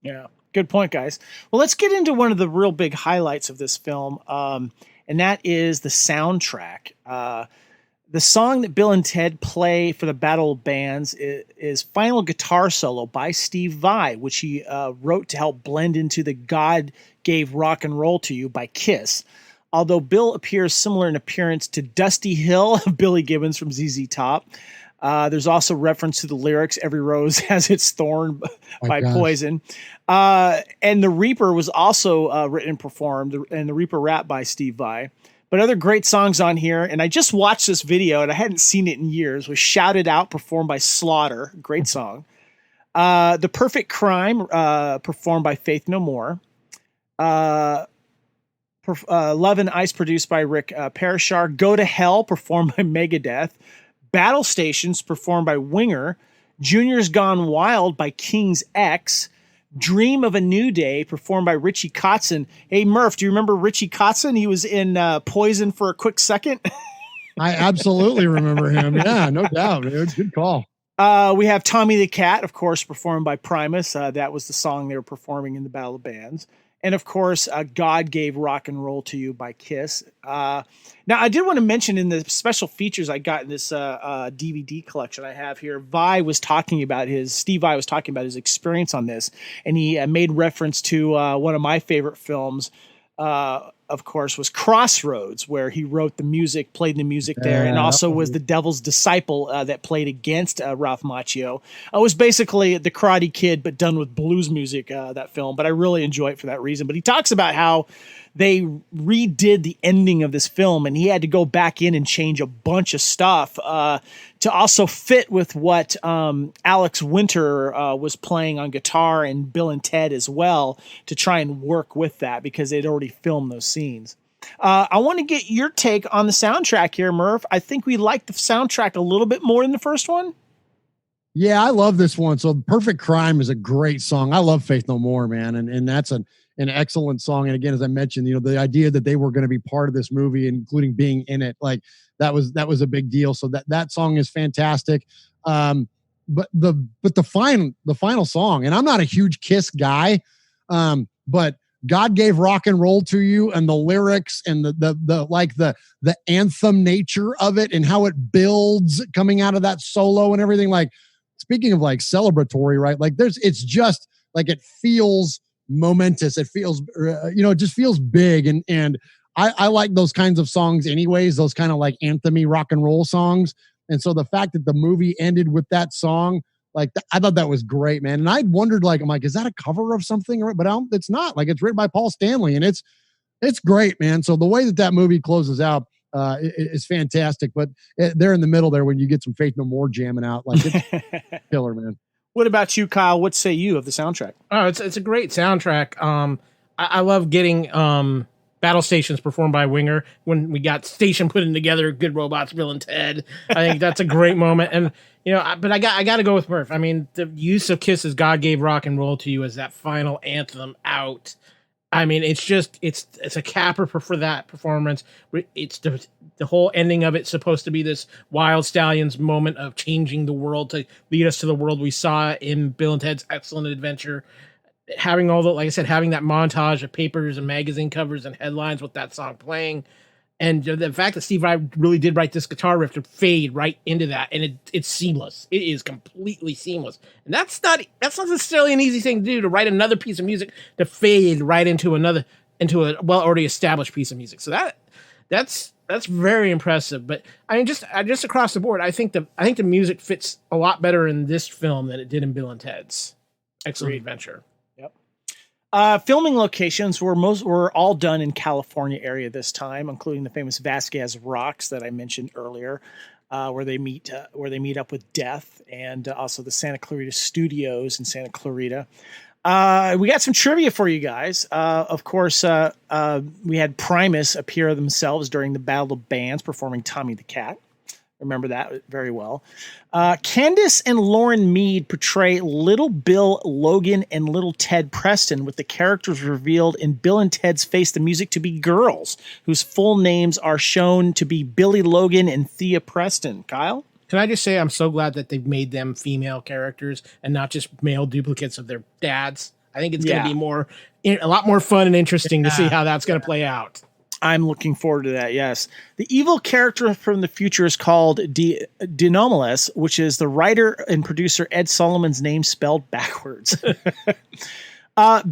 Speaker 2: Yeah, good point, guys. Well, let's get into one of the real big highlights of this film, and that is the soundtrack. The song that Bill and Ted play for the Battle of Bands is Final Guitar Solo by Steve Vai, which he wrote to help blend into the God Gave Rock and Roll to You by Kiss. Although Bill appears similar in appearance to Dusty Hill of Billy Gibbons from ZZ Top, there's also reference to the lyrics, Every Rose Has Its Thorn by Poison. And The Reaper was also written and performed, and The Reaper rap by Steve Vai. But other great songs on here, and I just watched this video, and I hadn't seen it in years, was Shouted Out, performed by Slaughter. Great song. The Perfect Crime, performed by Faith No More. Love and Ice, produced by Rick Parashar. Go to Hell, performed by Megadeth. Battle Stations, performed by Winger. Junior's Gone Wild by King's X. Dream of a New Day, performed by Richie Kotzen. Hey, Murph, do you remember Richie Kotzen? He was in Poison for a quick second.
Speaker 1: I absolutely remember him. Yeah, no doubt, dude. Good call.
Speaker 2: We have Tommy the Cat, of course, performed by Primus. That was the song they were performing in the Battle of Bands. And, of course, God Gave Rock and Roll to You by Kiss. Now, I did want to mention in the special features I got in this DVD collection I have here, Steve Vai was talking about his experience on this. And he made reference to one of my favorite films, of course, was Crossroads, where he wrote the music, played the music there, and also was the Devil's Disciple that played against Ralph Macchio. It was basically the Karate Kid, but done with blues music, that film. But I really enjoy it for that reason. But he talks about how they redid the ending of this film, and he had to go back in and change a bunch of stuff to also fit with what Alex Winter was playing on guitar and Bill and Ted as well, to try and work with that because they'd already filmed those scenes. I want to get your take on the soundtrack here, Murph. I think we liked the soundtrack a little bit more than the first one.
Speaker 1: Yeah, I love this one. So Perfect Crime is a great song. I love Faith No More, man. And that's an excellent song. And again, as I mentioned, the idea that they were going to be part of this movie, including being in it, like that was a big deal. So that song is fantastic. But the final song, and I'm not a huge Kiss guy, but God Gave Rock and Roll to You, and the lyrics and the anthem nature of it and how it builds coming out of that solo and everything. Like, speaking of like celebratory, right? Like it's just like, it feels momentous. It feels, it just feels big. And I like those kinds of songs anyways, those kind of like anthemy rock and roll songs. And so the fact that the movie ended with that song, like, I thought that was great, man. And I wondered, like, I'm like, is that a cover of something? But it's not. Like, it's written by Paul Stanley, and it's great, man. So the way that movie closes out is fantastic. But they're in the middle there when you get some Faith No More jamming out. Like, it's killer, man.
Speaker 2: What about you, Kyle? What say you of the soundtrack?
Speaker 3: Oh, it's a great soundtrack. I love getting Battle Stations performed by Winger when we got Station putting together Good Robots, Bill and Ted. I think that's a great moment. And but I got to go with Murf. I mean, the use of Kiss's God Gave Rock and Roll to You as that final anthem out. I mean, it's a capper for that performance. It's the whole ending of it's supposed to be this Wild Stallions moment of changing the world to lead us to the world we saw in Bill and Ted's Excellent Adventure. Having all the, like I said, having that montage of papers and magazine covers and headlines with that song playing. And the fact that Steve Vai really did write this guitar riff to fade right into that, and it's seamless. It is completely seamless, and that's not necessarily an easy thing to do, to write another piece of music to fade right into a well already established piece of music. So that's very impressive. But I mean, just across the board, I think the music fits a lot better in this film than it did in Bill and Ted's Excellent Adventure.
Speaker 2: Filming locations were all done in California area this time, including the famous Vasquez Rocks that I mentioned earlier, where they meet up with Death, and also the Santa Clarita Studios in Santa Clarita. We got some trivia for you guys. Of course, we had Primus appear themselves during the Battle of Bands, performing Tommy the Cat. Remember that very well. Candace and Lauren Mead portray Little Bill Logan and Little Ted Preston, with the characters revealed in Bill and Ted's Face the Music to be girls, whose full names are shown to be Billy Logan and Thea Preston. Kyle?
Speaker 3: Can I just say I'm so glad that they've made them female characters and not just male duplicates of their dads. I think it's going to be a lot more fun and interesting to see how that's going to play out.
Speaker 2: I'm looking forward to that, yes. The evil character from the future is called Denomalus, which is the writer and producer Ed Solomon's name spelled backwards.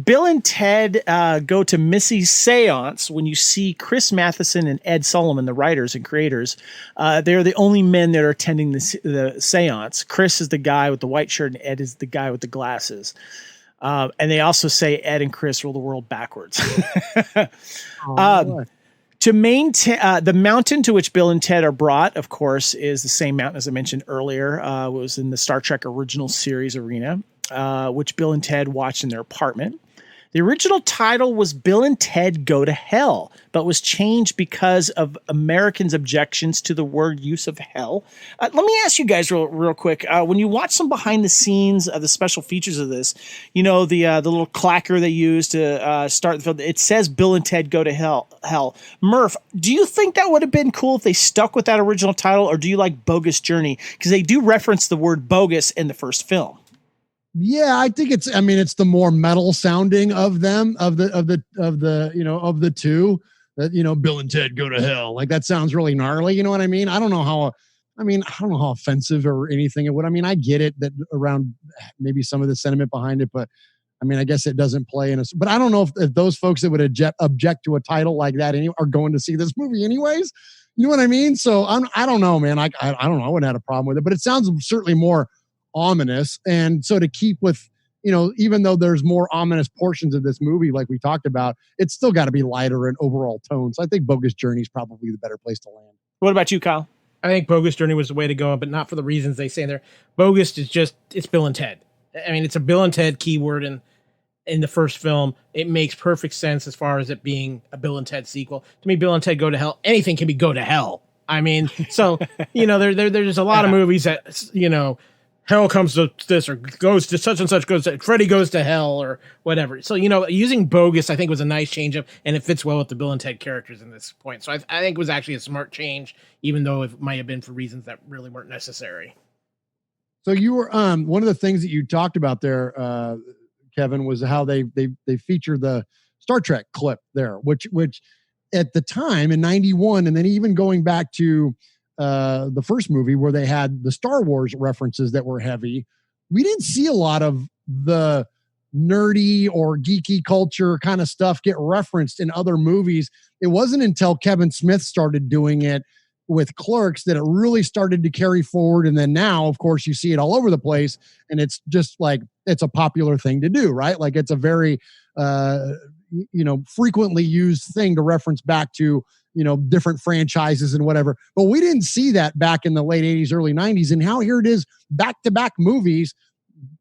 Speaker 2: Bill and Ted go to Missy's seance when you see Chris Matheson and Ed Solomon, the writers and creators. They're the only men that are attending the seance. Chris is the guy with the white shirt, and Ed is the guy with the glasses. And they also say Ed and Chris rule the world backwards. To maintain the mountain to which Bill and Ted are brought, of course, is the same mountain as I mentioned earlier. It was in the Star Trek original series arena, which Bill and Ted watched in their apartment. The original title was Bill and Ted Go to Hell, but was changed because of Americans' objections to the word use of hell. Let me ask you guys real quick. When you watch some behind the scenes of the special features of this, the little clacker they use to start the film, it says Bill and Ted Go to Hell. Murf, do you think that would have been cool if they stuck with that original title, or do you like Bogus Journey? Because they do reference the word bogus in the first film.
Speaker 1: Yeah, I think it's the more metal sounding of them, of the two, that, Bill and Ted Go to Hell. Like, that sounds really gnarly. You know what I mean? I don't know how offensive or anything it would. I mean, I get it that around maybe some of the sentiment behind it, but I mean, I guess it doesn't play in us. But I don't know if those folks that would object to a title like that are going to see this movie anyways. You know what I mean? So I don't know, man. I don't know. I wouldn't have a problem with it, but it sounds certainly more ominous. And so to keep with, even though there's more ominous portions of this movie, like we talked about, it's still got to be lighter in overall tone. So I think Bogus Journey is probably the better place to land.
Speaker 2: What about you, Kyle?
Speaker 3: I think Bogus Journey was the way to go, but not for the reasons they say there. Bogus is it's Bill and Ted. I mean, it's a Bill and Ted keyword in the first film. It makes perfect sense as far as it being a Bill and Ted sequel. To me, Bill and Ted Go to Hell, anything can be go to hell. I mean, so, there's a lot of movies that, hell comes to this, or goes to such and such, Freddy goes to hell, or whatever. So, using bogus, I think, was a nice change up, and it fits well with the Bill and Ted characters in this point. So I think it was actually a smart change, even though it might have been for reasons that really weren't necessary.
Speaker 1: So you were, one of the things that you talked about there, Kevin, was how they feature the Star Trek clip there, which at the time in 91, and then even going back to the first movie where they had the Star Wars references that were heavy, we didn't see a lot of the nerdy or geeky culture kind of stuff get referenced in other movies. It wasn't until Kevin Smith started doing it with Clerks that it really started to carry forward. And then now, of course, you see it all over the place, and it's just like, it's a popular thing to do, right? Like it's a very, frequently used thing to reference back to, different franchises and whatever. But we didn't see that back in the late 80s, early 90s. And now here it is, back-to-back movies.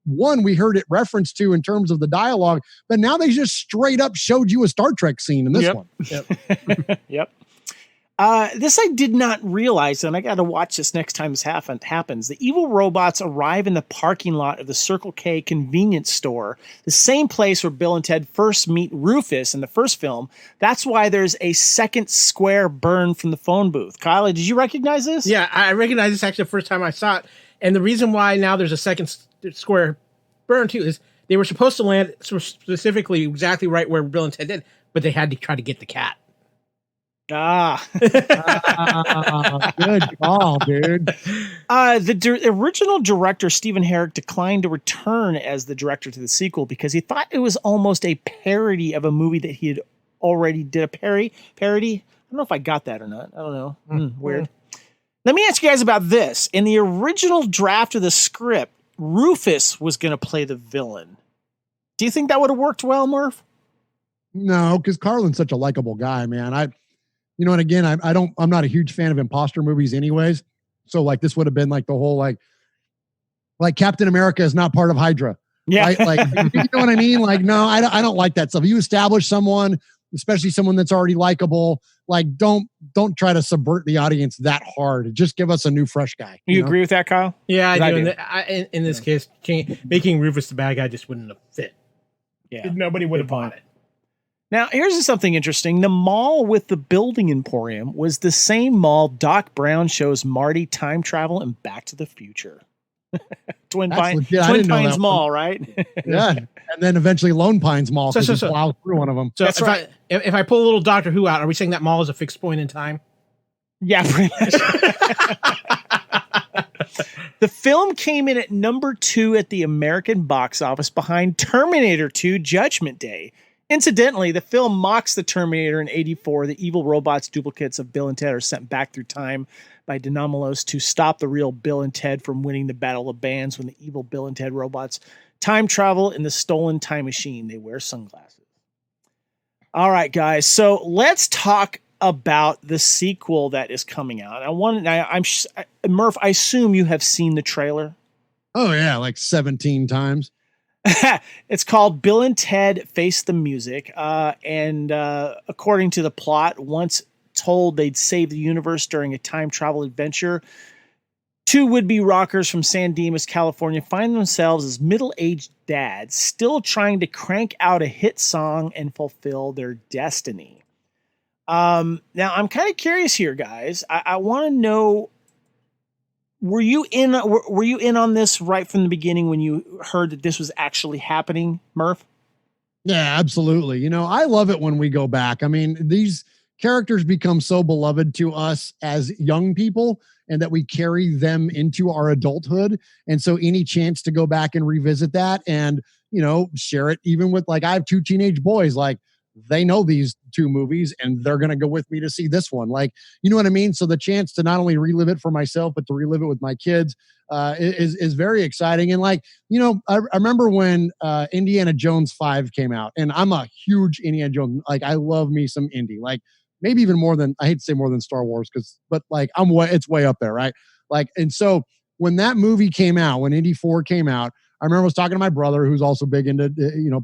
Speaker 1: One, we heard it referenced to in terms of the dialogue, but now they just straight up showed you a Star Trek scene in this one.
Speaker 2: Yep. Yep. This I did not realize, and I got to watch this next time this happens. The evil robots arrive in the parking lot of the Circle K convenience store, the same place where Bill and Ted first meet Rufus in the first film. That's why there's a second square burn from the phone booth. Kyle, did you recognize this?
Speaker 3: Yeah, I recognized this actually the first time I saw it. And the reason why now there's a second square burn too is they were supposed to land specifically exactly right where Bill and Ted did, but they had to try to get the cat.
Speaker 1: Good call, dude.
Speaker 2: The original director, Stephen Herrick, declined to return as the director to the sequel because he thought it was almost a parody of a movie that he had already did a parody. I don't know if I got that or not. I don't know. Weird. Let me ask you guys about this. In the original draft of the script, Rufus was going to play the villain. Do you think that would have worked well, Murph?
Speaker 1: No, because Carlin's such a likable guy, man. And again, I'm not a huge fan of imposter movies anyways. So like this would have been like the whole, like Captain America is not part of Hydra.
Speaker 2: Yeah.
Speaker 1: Right? Like, you know what I mean? Like, no, I don't like that stuff. You establish someone, especially someone that's already likable, like don't try to subvert the audience that hard. Just give us a new, fresh guy.
Speaker 2: You agree with that, Kyle?
Speaker 3: Yeah, I do. In this case, making Rufus the bad guy just wouldn't have fit.
Speaker 2: Yeah.
Speaker 3: Nobody would have bought it.
Speaker 2: Now, here's something interesting. The mall with the building emporium was the same mall Doc Brown shows Marty time travel in Back to the Future. Twin Pines Mall, right?
Speaker 1: Yeah. And then eventually Lone Pines Mall, because he plowed through one of them.
Speaker 3: So that's right. If I pull a little Doctor Who out, are we saying that mall is a fixed point in time?
Speaker 2: Yeah, pretty much. The film came in at number 2 at the American box office behind Terminator 2 Judgment Day. Incidentally, the film mocks the Terminator in 84. The evil robots, duplicates of Bill and Ted, are sent back through time by Denomalos to stop the real Bill and Ted from winning the Battle of Bands when the evil Bill and Ted robots time travel in the stolen time machine. They wear sunglasses. All right, guys. So let's talk about the sequel that is coming out. Murph, I assume you have seen the trailer.
Speaker 1: Oh yeah, like 17 times.
Speaker 2: It's called Bill and Ted Face the Music. And according to the plot, once told they'd save the universe during a time travel adventure, 2 would-be rockers from San Dimas, California find themselves as middle-aged dads still trying to crank out a hit song and fulfill their destiny. Now, I'm kind of curious here, guys. I want to know, were you in on this right from the beginning when you heard that this was actually happening, Murph?
Speaker 1: Yeah, absolutely. I love it when we go back. I mean, these characters become so beloved to us as young people, and that we carry them into our adulthood. And so any chance to go back and revisit that and, share it, even with, like, I have 2 teenage boys, like, they know these 2 movies and they're going to go with me to see this one. Like, you know what I mean? So the chance to not only relive it for myself, but to relive it with my kids is very exciting. And like, I remember when Indiana Jones 5 came out, and I'm a huge Indiana Jones. Like, I love me some Indy, like maybe even more than, I hate to say more than Star Wars, but like it's way up there. Right. Like, and so when that movie came out, when Indy 4 came out, I remember I was talking to my brother, who's also big into,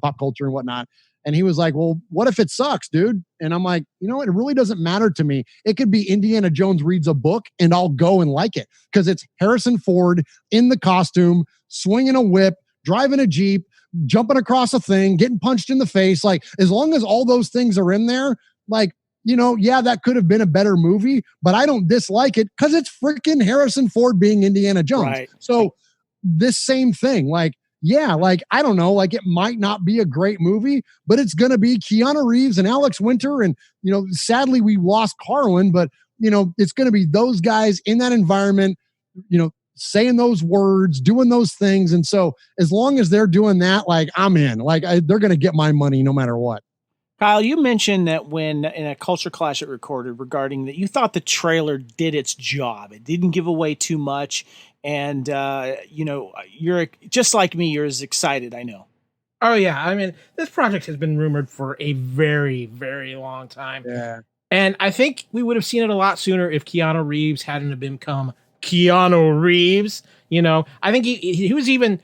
Speaker 1: pop culture and whatnot. And he was like, well, what if it sucks, dude? And I'm like, it really doesn't matter to me. It could be Indiana Jones reads a book and I'll go and like it, because it's Harrison Ford in the costume, swinging a whip, driving a Jeep, jumping across a thing, getting punched in the face. Like, as long as all those things are in there, like, yeah, that could have been a better movie, but I don't dislike it because it's freaking Harrison Ford being Indiana Jones. Right. So this same thing, like, yeah, like, I don't know, like, it might not be a great movie, but it's going to be Keanu Reeves and Alex Winter. And, sadly we lost Carlin, but, it's going to be those guys in that environment, saying those words, doing those things. And so as long as they're doing that, like, I'm in, like, they're going to get my money no matter what.
Speaker 2: Kyle, you mentioned that when in a Culture Clash it recorded regarding that, you thought the trailer did its job. It didn't give away too much. And, you're just like me. You're as excited, I know.
Speaker 3: Oh, yeah. I mean, this project has been rumored for a very, very long time.
Speaker 1: Yeah.
Speaker 3: And I think we would have seen it a lot sooner if Keanu Reeves hadn't have become Keanu Reeves. I think he was even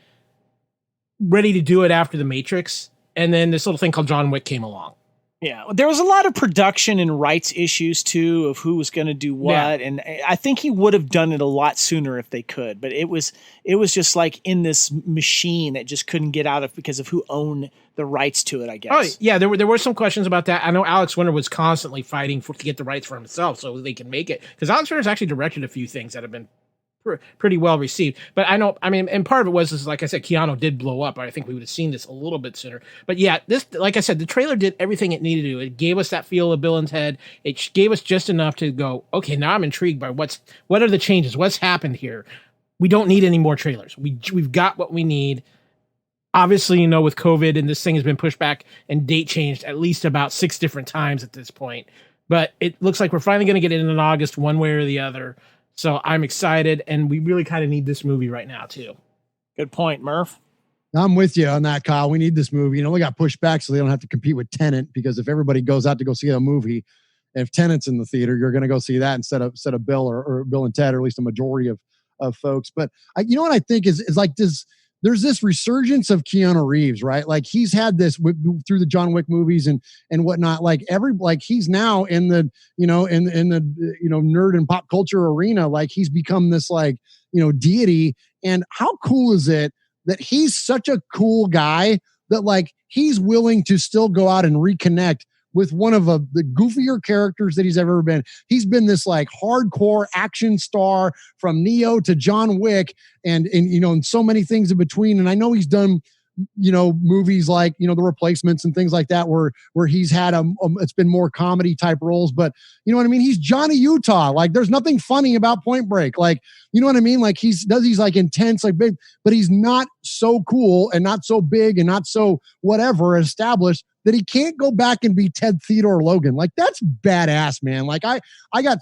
Speaker 3: ready to do it after The Matrix. And then this little thing called John Wick came along.
Speaker 2: Yeah, there was a lot of production and rights issues too of who was going to do what, and I think he would have done it a lot sooner if they could. But it was just like in this machine that just couldn't get out of because of who owned the rights to it, I guess.
Speaker 3: Oh yeah, there were some questions about that. I know Alex Winter was constantly fighting to get the rights for himself so they can make it, because Alex Winter's actually directed a few things that have been pretty well received. But and part of it was, like I said, Keanu did blow up. I think we would have seen this a little bit sooner. But yeah, this, like I said, the trailer did everything it needed to do. It gave us that feel of Bill and Ted. It gave us just enough to go, okay, now I'm intrigued by what are the changes? What's happened here? We don't need any more trailers. We've got what we need. Obviously, with COVID and this thing has been pushed back and date changed at least about 6 different times at this point. But it looks like we're finally going to get it in August one way or the other. So I'm excited, and we really kind of need this movie right now, too.
Speaker 2: Good point, Murph.
Speaker 1: I'm with you on that, Kyle. We need this movie. We got pushed back so they don't have to compete with Tenet, because if everybody goes out to go see a movie, if Tenet's in the theater, you're going to go see that instead of Bill or Bill and Ted, or at least a majority of folks. But what I think is like this. There's this resurgence of Keanu Reeves, right? Like, he's had this through the John Wick movies and whatnot. Like he's now in the nerd and pop culture arena. Like, he's become this deity. And how cool is it that he's such a cool guy that like he's willing to still go out and reconnect with one of the goofier characters that he's ever been. He's been this like hardcore action star from Neo to John Wick and so many things in between. And I know he's done, movies like, The Replacements and things like that, where he's had it's been more comedy type roles, but you know what I mean? He's Johnny Utah. Like, there's nothing funny about Point Break. Like, you know what I mean? Like, he's like intense, like big, but he's not so cool and not so big and not so whatever established that he can't go back and be Ted Theodore Logan. Like, that's badass, man. Like, I got,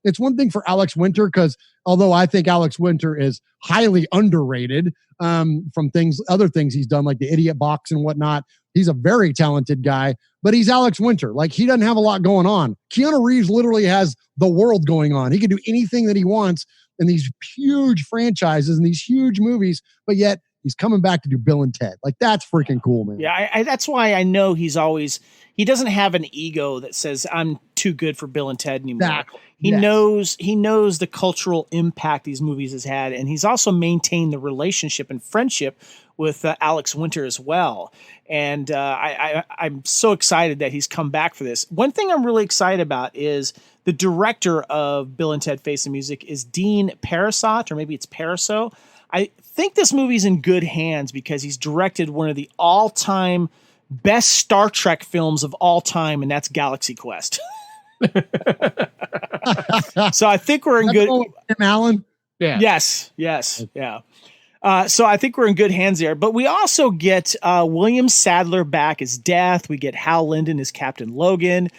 Speaker 1: it's one thing for Alex Winter, because although I think Alex Winter is highly underrated from other things he's done, like the Idiot Box and whatnot. He's a very talented guy, but he's Alex Winter. Like, he doesn't have a lot going on. Keanu Reeves literally has the world going on. He can do anything that he wants in these huge franchises and these huge movies, but yet he's coming back to do Bill and Ted. Like, that's freaking cool, man.
Speaker 2: Yeah, that's why I know he doesn't have an ego that says I'm too good for Bill and Ted anymore.
Speaker 1: Exactly.
Speaker 2: He knows the cultural impact these movies has had, and he's also maintained the relationship and friendship with Alex Winter as well. And I'm so excited that he's come back for this. One thing I'm really excited about is the director of Bill and Ted Face the Music is Dean Parisot, or maybe it's Pariseau. I think this movie's in good hands because he's directed one of the all-time best Star Trek films of all time, and that's Galaxy Quest. So I think we're in good.
Speaker 1: Tim Allen.
Speaker 3: Yeah.
Speaker 2: Yes. Yeah. So I think we're in good hands there. But we also get William Sadler back as Death. We get Hal Linden as Captain Logan.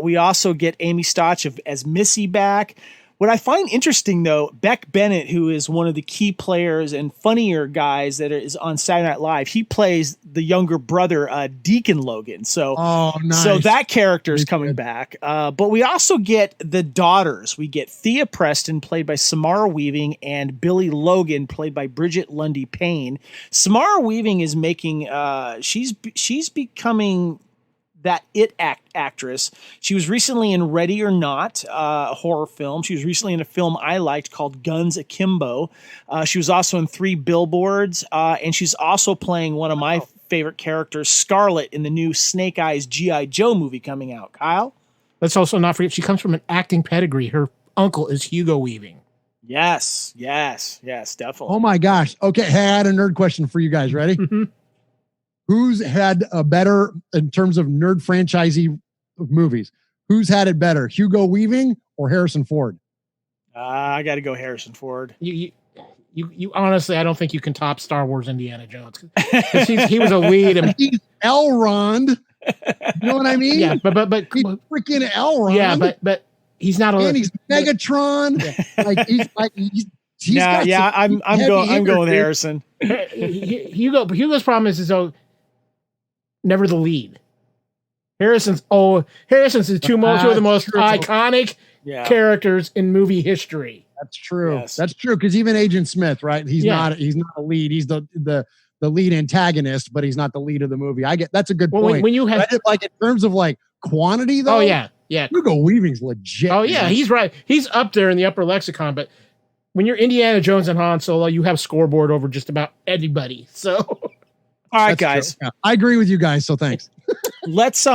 Speaker 2: We also get Amy Stotch as Missy back. What I find interesting, though, Beck Bennett, who is one of the key players and funnier guys that is on Saturday Night Live, he plays the younger brother, Deacon Logan. So,
Speaker 1: nice.
Speaker 2: So that character is coming back. But we also get the daughters. We get Thea Preston, played by Samara Weaving, and Billy Logan, played by Bridget Lundy Payne. Samara Weaving is making she's becoming that actress. She was recently in Ready or Not, a horror film. She was recently in a film I liked called Guns Akimbo. She was also in 3 Billboards, and she's also playing one of my favorite characters, Scarlet, in the new Snake Eyes G.I. Joe movie coming out. Kyle?
Speaker 3: Let's also not forget, she comes from an acting pedigree. Her uncle is Hugo Weaving.
Speaker 2: Yes, definitely.
Speaker 1: Oh my gosh. Okay. Hey, I had a nerd question for you guys. Ready?
Speaker 3: Mhm.
Speaker 1: Who's had a better in terms of nerd franchisee movies? Who's had it better, Hugo Weaving or Harrison Ford?
Speaker 2: I got to go Harrison Ford.
Speaker 3: You honestly, I don't think you can top Star Wars Indiana Jones because he was a lead. And,
Speaker 1: He's Elrond. You know what I mean?
Speaker 3: yeah, but
Speaker 1: He's freaking Elrond.
Speaker 3: yeah, but he's not a.
Speaker 1: And he's Megatron.
Speaker 2: I'm going Harrison.
Speaker 3: Hugo's problem is though never the lead. Harrison's the two of the most iconic characters in movie history.
Speaker 1: That's true.
Speaker 2: Yes.
Speaker 1: That's true. Because even Agent Smith, right? He's not a lead. He's the lead antagonist, but he's not the lead of the movie. I get that's a good point.
Speaker 3: When you have
Speaker 1: like in terms of like quantity, though.
Speaker 3: Oh yeah.
Speaker 1: Hugo Weaving's legit.
Speaker 3: Oh yeah, he's right. He's up there in the upper lexicon. But when you're Indiana Jones and Han Solo, you have scoreboard over just about anybody. So,
Speaker 2: all right, guys.
Speaker 1: Yeah, I agree with you guys. So thanks.
Speaker 2: Let's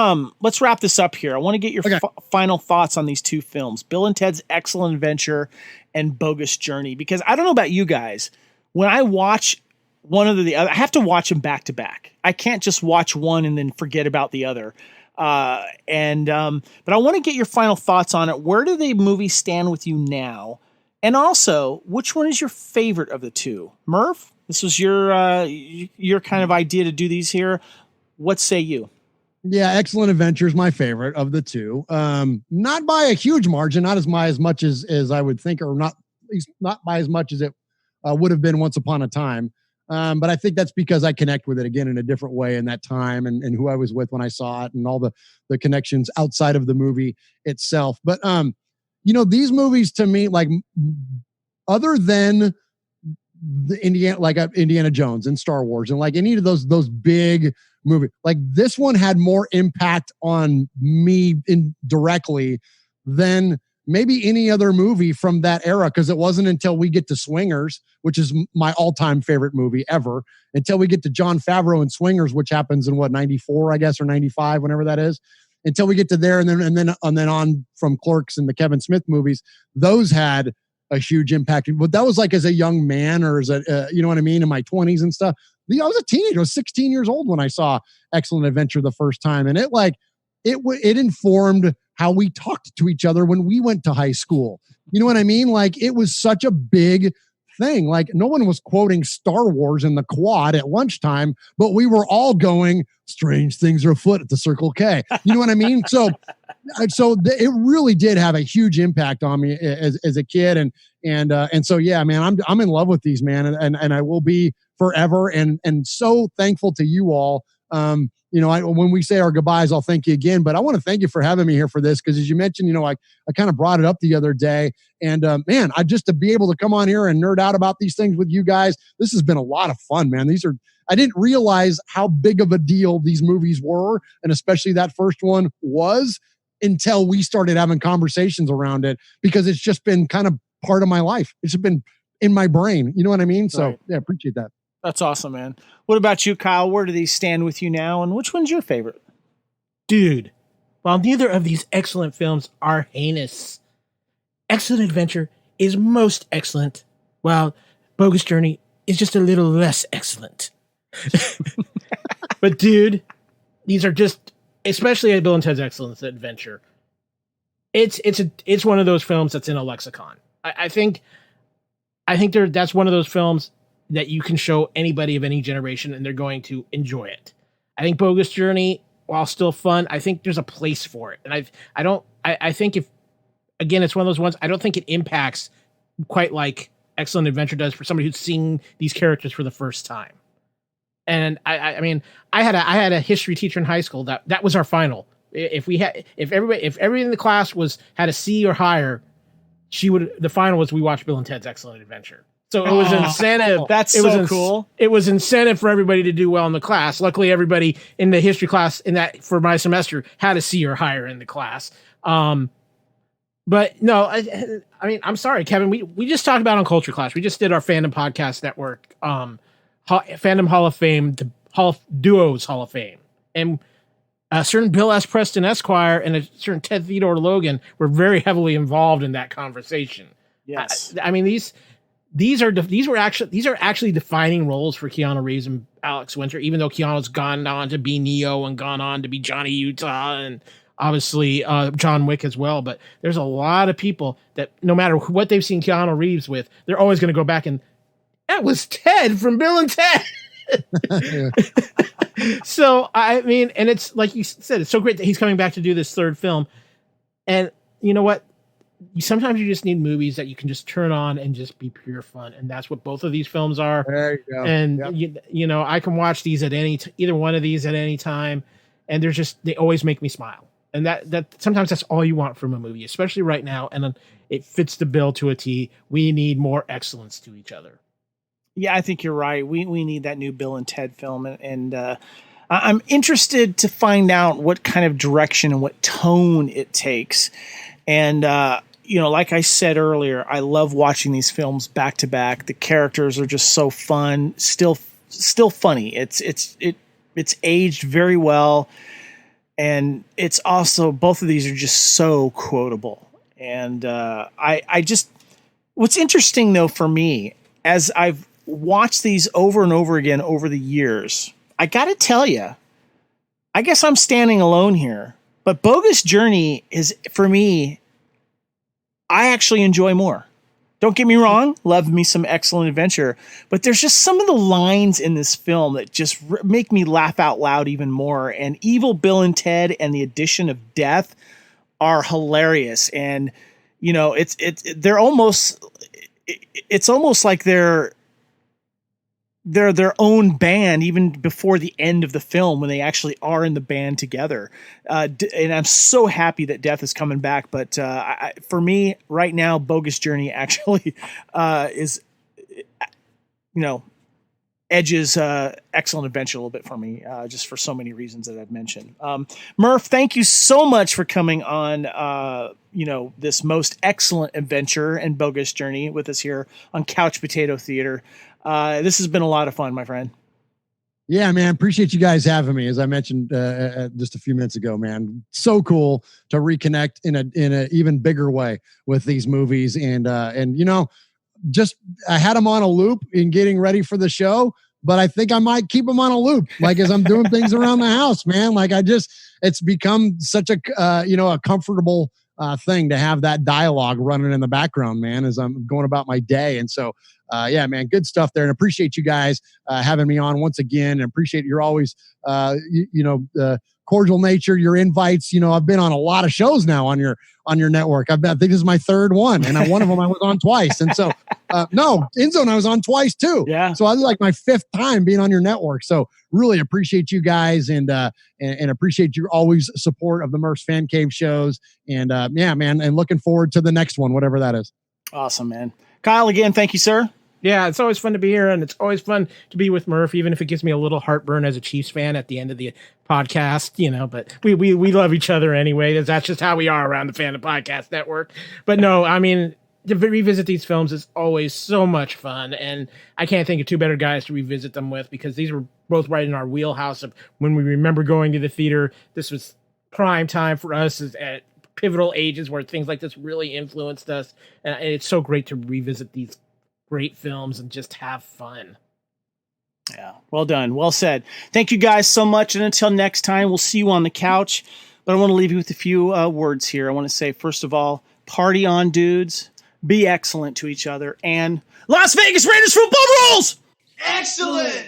Speaker 2: wrap this up here. I want to get your final thoughts on these two films, Bill and Ted's Excellent Adventure and Bogus Journey, because I don't know about you guys. When I watch one or the other, I have to watch them back to back. I can't just watch one and then forget about the other. But I want to get your final thoughts on it. Where do the movies stand with you now? And also, which one is your favorite of the two? Murf, this was your kind of idea to do these here. What say you?
Speaker 1: Yeah, Excellent Adventure is my favorite of the two. Not by a huge margin, not as much as I would think, or not by as much as it would have been once upon a time. But I think that's because I connect with it again in a different way in that time and who I was with when I saw it and all the connections outside of the movie itself. But these movies to me, like other than the Indiana Jones and Star Wars and like any of those big movies, like this one had more impact on me indirectly than maybe any other movie from that era, because it wasn't until we get to Swingers, which is my all-time favorite movie ever, until we get to Jon Favreau and Swingers, which happens in 94, I guess, or 95, whenever that is, until we get to there, and then on from Clerks and the Kevin Smith movies, those had a huge impact. But that was like as a young man, or as a you know what I mean, in my 20s and stuff. I was a teenager. I was 16 years old when I saw Excellent Adventure the first time, and it informed how we talked to each other when we went to high school. You know what I mean? Like it was such a big thing. Like no one was quoting Star Wars in the quad at lunchtime, but we were all going, strange things are afoot at the Circle K. You know what I mean? So it really did have a huge impact on me as a kid. And so, yeah, man, I'm in love with these, man. And I will be forever. And so thankful to you all. When we say our goodbyes, I'll thank you again, but I want to thank you for having me here for this. Cause as you mentioned, I kind of brought it up the other day, and man, just to be able to come on here and nerd out about these things with you guys, this has been a lot of fun, man. I didn't realize how big of a deal these movies were. And especially that first one was, until we started having conversations around it, because it's just been kind of part of my life. It's been in my brain. You know what I mean? So right. Yeah, appreciate that.
Speaker 2: That's awesome, man. What about you, Kyle? Where do these stand with you now? And which one's your favorite?
Speaker 3: Dude, while neither of these excellent films are heinous, Excellent Adventure is most excellent, while Bogus Journey is just a little less excellent. But dude, these are just, especially Bill and Ted's Excellent Adventure, it's one of those films that's in a lexicon. I think that's one of those films that you can show anybody of any generation and they're going to enjoy it. I think Bogus Journey, while still fun, I think there's a place for it. And I think if, again, it's one of those ones, I don't think it impacts quite like Excellent Adventure does for somebody who's seeing these characters for the first time. And I mean, I had a history teacher in high school that was our final. If everybody in the class had a C or higher, the final was we watched Bill and Ted's Excellent Adventure. So it was incentive.
Speaker 2: That's so cool.
Speaker 3: It was incentive for everybody to do well in the class. Luckily, everybody in the history class for my semester had a C or higher in the class. But no, I mean, I'm sorry, Kevin. We just talked about on Culture Clash. We just did our Fandom Podcast Network, Fandom Hall of Fame, the Duos Hall of Fame, and a certain Bill S. Preston Esquire and a certain Ted Theodore Logan were very heavily involved in that conversation.
Speaker 2: Yes.
Speaker 3: I mean, these are actually defining roles for Keanu Reeves and Alex Winter, even though Keanu's gone on to be Neo and gone on to be Johnny Utah and obviously John Wick as well. But there's a lot of people that no matter what they've seen Keanu Reeves with, they're always going to go back and that was Ted from Bill and Ted. So, I mean, and it's like you said, it's so great that he's coming back to do this third film. And you know what? Sometimes you just need movies that you can just turn on and just be pure fun. And that's what both of these films are.
Speaker 1: There you go.
Speaker 3: And, you know, I can watch these at either one of these at any time. And they always make me smile. And that sometimes that's all you want from a movie, especially right now. And it fits the bill to a T. We need more excellence to each other.
Speaker 2: Yeah, I think you're right. We need that new Bill and Ted film, and I'm interested to find out what kind of direction and what tone it takes. And you know, like I said earlier, I love watching these films back to back. The characters are just so fun, still funny. It's aged very well, and it's also both of these are just so quotable. And I just what's interesting though for me as I've watched these over and over again over the years, I got to tell you, I guess I'm standing alone here, but Bogus Journey is, for me, I actually enjoy more. Don't get me wrong, love me some Excellent Adventure, but there's just some of the lines in this film that just make me laugh out loud even more. And Evil Bill and Ted and the addition of death are hilarious. And, you know, it's almost like they're their own band even before the end of the film when they actually are in the band together. And I'm so happy that Death is coming back. But for me right now, Bogus Journey actually is, you know, edges Excellent Adventure a little bit for me, just for so many reasons that I've mentioned. Murf, thank you so much for coming on, you know, this most excellent adventure and Bogus Journey with us here on Couch Potato Theater. This has been a lot of fun, my friend.
Speaker 1: Yeah, man. Appreciate you guys having me. As I mentioned just a few minutes ago, man, so cool to reconnect in a even bigger way with these movies. And you know, just I had them on a loop in getting ready for the show, but I think I might keep them on a loop, like as I'm doing things around the house, man. Like it's become such a you know, a comfortable thing to have that dialogue running in the background, man, as I'm going about my day. And so, yeah, man, good stuff there. And appreciate you guys having me on once again. And appreciate you're always, you know, cordial nature, your invites. You know, I've been on a lot of shows now on your network. I think this is my third one, and one of them I was on twice. And so, no, InZone I was on twice too.
Speaker 2: Yeah.
Speaker 1: So I was like my fifth time being on your network. So really appreciate you guys and appreciate your always support of the Murph's Fan Cave shows. And yeah, man, and looking forward to the next one, whatever that is.
Speaker 2: Awesome, man. Kyle, again, thank you, sir.
Speaker 3: Yeah, it's always fun to be here, and it's always fun to be with Murph, even if it gives me a little heartburn as a Chiefs fan at the end of the podcast, you know, but we love each other anyway. That's just how we are around the Fandom Podcast Network. But no, I mean, to revisit these films is always so much fun, and I can't think of two better guys to revisit them with, because these were both right in our wheelhouse of when we remember going to the theater. This was prime time for us at pivotal ages where things like this really influenced us, and it's so great to revisit these great films and just have fun.
Speaker 2: Yeah, well done. Well said. Thank you guys so much. And until next time, we'll see you on the couch. But I want to leave you with a few words here. I want to say, first of all, party on, dudes. Be excellent to each other. And Las Vegas Raiders football rules!
Speaker 4: Excellent!